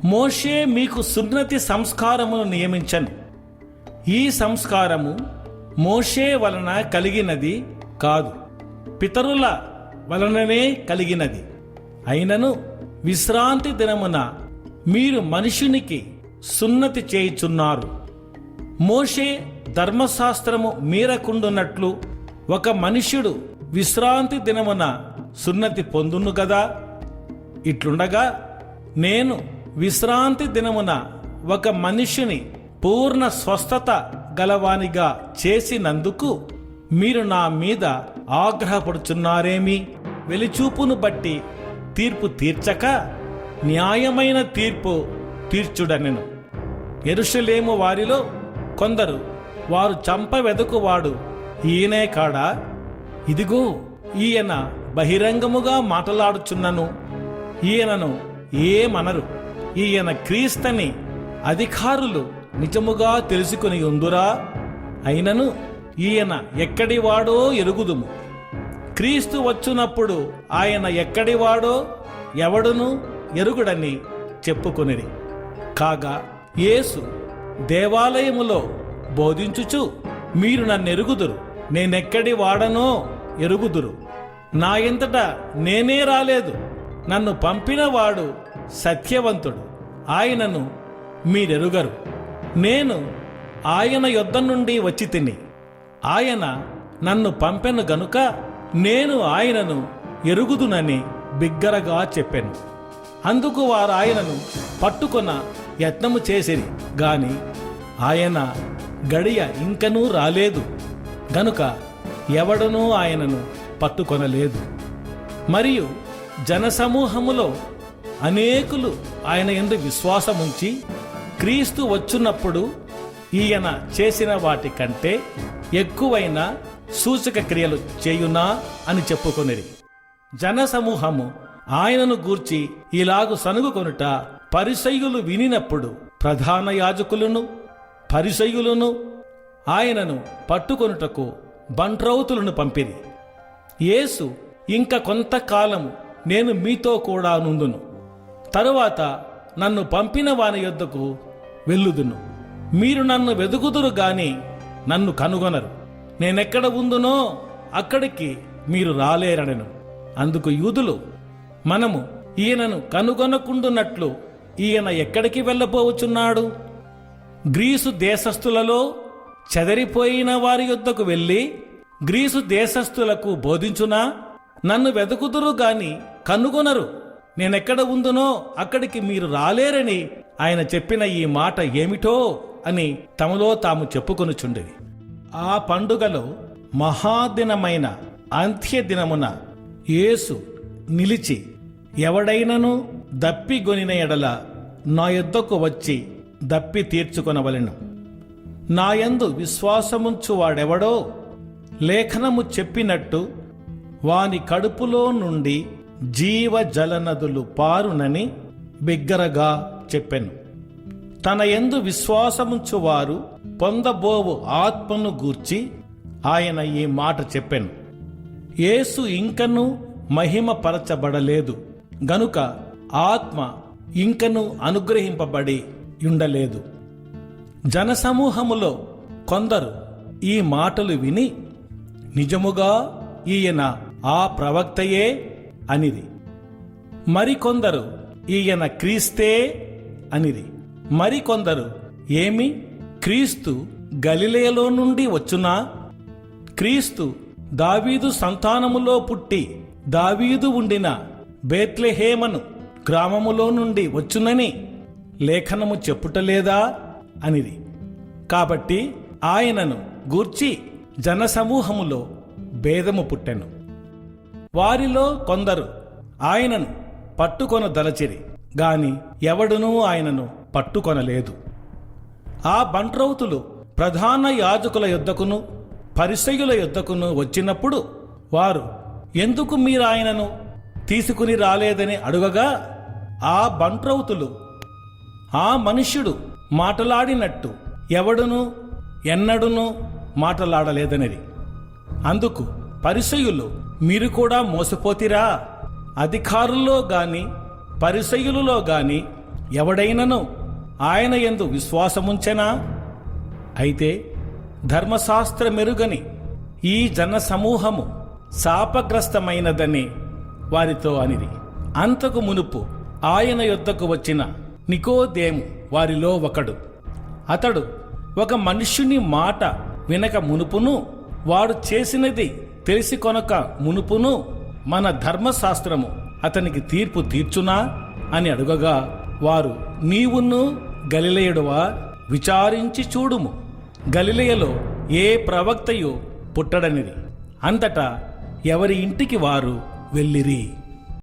మోషే మీకు సున్నతి సంస్కారమును నియమించను. ఈ సంస్కారము మోషే వలన కలిగినది కాదు, పితరుల వలననే కలిగినది. అయినను విశ్రాంతి దినమున మీరు మనుషునికి సున్నతి చేయుచున్నారు. మోషే ధర్మశాస్త్రము మీరకుండునట్లు ఒక మనుష్యుడు విశ్రాంతి దినమున సున్నతి పొందును గదా. ఇట్లుండగా నేను విశ్రాంతి దినమున ఒక మనుష్యుని పూర్ణ స్వస్థత గలవానిగా చేసినందుకు మీరు నా మీద ఆగ్రహపడుచున్నారేమి? వెలిచూపును బట్టి తీర్పు తీర్చక న్యాయమైన తీర్పు తీర్చుడనెను. యెరూషలేము వారిలో కొందరు, వారు చంపవెదకువాడు ఈయనే కాడా? ఇదిగో ఈయన బహిరంగముగా మాట్లాడుచున్నను, ఈయనను ఏమనరు. ఈయన క్రీస్తని అధికారులు నిజముగా తెలుసుకుని ఉందురా? అయినను ఈయన ఎక్కడివాడో ఎరుగుదుము. క్రీస్తు వచ్చునప్పుడు ఆయన ఎక్కడివాడో ఎవడును ఎరుగుడని చెప్పుకొనిరి. కాగా యేసు దేవాలయములో బోధించుచు, మీరు నన్నెరుగుదురు, నేనెక్కడి వాడనో ఎరుగుదురు. నా ఎంతటా నేనే రాలేదు, నన్ను పంపినవాడు సత్యవంతుడు, ఆయనను మీరెరుగరు. నేను ఆయన యొద్ద నుండి వచ్చి తిని, ఆయన నన్ను పంపెను గనుక నేను ఆయనను ఎరుగుదునని బిగ్గరగా చెప్పాను. అందుకు వారు ఆయనను పట్టుకొన యత్నము చేసిరి గాని ఆయన గడియ ఇంకనూ రాలేదు గనుక ఎవడనూ ఆయనను పట్టుకొనలేదు. మరియు జనసమూహములో అనేకులు ఆయన యందు విశ్వాసముంచి, క్రీస్తు వచ్చున్నప్పుడు ఈయన చేసిన వాటి కంటే ఎక్కువైన సూచక క్రియలు చేయునా అని చెప్పుకొనిరి. జనసమూహము ఆయనను గూర్చి ఇలాగు సనుగుకొనుట పరిసయ్యులు వినినప్పుడు ప్రధాన యాజకులను పరిసయ్యులను ఆయనను పట్టుకొనుటకు బంట్రౌతులను పంపిరి. యేసు, ఇంక కొంతకాలము నేను మీతో కూడా నుందును, తరువాత నన్ను పంపిన వాని యొద్దకు వెళ్ళుదును. మీరు నన్ను వెదుకుదురు గాని నన్ను కనుగొనరు. నేనెక్కడ ఉందునో అక్కడికి మీరు రాలేరనెను. అందుకు యూదులు, మనము ఈయనను కనుగొనకుండునట్లు ఈయన ఎక్కడికి వెళ్ళబోచున్నాడు? గ్రీసు దేశస్థులలో చెదరిపోయిన వారి యొద్దకు వెళ్ళి గ్రీసు దేశస్థులకు బోధించునా? నన్ను వెతుకుదురు గాని కనుగొనరు. నేనెక్కడ ఉందునో అక్కడికి మీరు రాలేరని ఆయన చెప్పిన ఈ మాట ఏమిటో అని తమలో తాము చెప్పుకొనుచుండేది. ఆ పండుగలో మహాదినమైన అంత్యదినమున యేసు నిలిచి, ఎవడైనను దప్పిగొనిన ఎడల నా యొద్దకు వచ్చి దప్పి తీర్చుకొనవలెను. నాయందు విశ్వాసముంచువాడెవడో లేఖనము చెప్పినట్టు వాని కడుపులో నుండి జీవజలనదులు పారునని బిగ్గరగా చెప్పెను. తన యందు విశ్వాసముంచువారు పొందబోవు ఆత్మను గూర్చి ఆయన ఈ మాట చెప్పెను. యేసు ఇంకను మహిమపరచబడలేదు గనుక ఆత్మ ఇంకను అనుగ్రహింపబడి ఉండలేదు. జనసమూహములో కొందరు ఈ మాటలు విని, నిజముగా ఈయన ఆ ప్రవక్తయే అనిరి. మరికొందరు ఈయన క్రీస్తే అనిరి. మరికొందరు, ఏమి క్రీస్తు గలిలయలో నుండి వచ్చునా? క్రీస్తు దావీదు సంతానములో పుట్టి దావీదు ఉండిన బేత్లెహేమను గ్రామములో నుండి వచ్చునని లేఖనము చెప్పుటలేదా అనిది. కాబట్టి ఆయనను గూర్చి జనసమూహములో భేదము పుట్టెను. వారిలో కొందరు ఆయనను పట్టుకొనదలచిరి గాని ఎవడునూ ఆయనను పట్టుకొనలేదు. ఆ బంట్రౌతులు ప్రధాన యాజకుల యొద్దకును పరిసయ్యుల యొద్దకును వచ్చినప్పుడు వారు, ఎందుకు మీరు ఆయనను తీసుకుని రాలేదని అడుగగా, ఆ బంట్రౌతులు, ఆ మనుష్యుడు మాటలాడినట్టు ఎవడును ఎన్నడునూ మాటలాడలేదనిది. అందుకు పరిసయ్యులు, మీరు కూడా మోసపోతిరా? అధికారుల్లో గాని పరిసయ్యులలో గాని ఎవడైనను ఆయన యందు విశ్వాసముంచెనా? అయితే ధర్మశాస్త్రమెరుగని ఈ జన సమూహము శాపగ్రస్తమైనదని వారితో అనిది. అంతకు మునుపు ఆయన యొద్దకు వచ్చిన నికోదేము వారిలో ఒకడు. అతడు ఒక మనుష్యుని మాట వినక మునుపును, వాడు చేసినది తెలిసి కొనక మునుపును, మన ధర్మశాస్త్రము అతనికి తీర్పు తీర్చునా అని అడుగగా, వారు, నీవును గలిలయుడువా? విచారించి చూడుము, గలిలయలో ఏ ప్రవక్తయు పుట్టడనిది. అంతటా ఎవరి ఇంటికి వారు వెళ్ళిరి.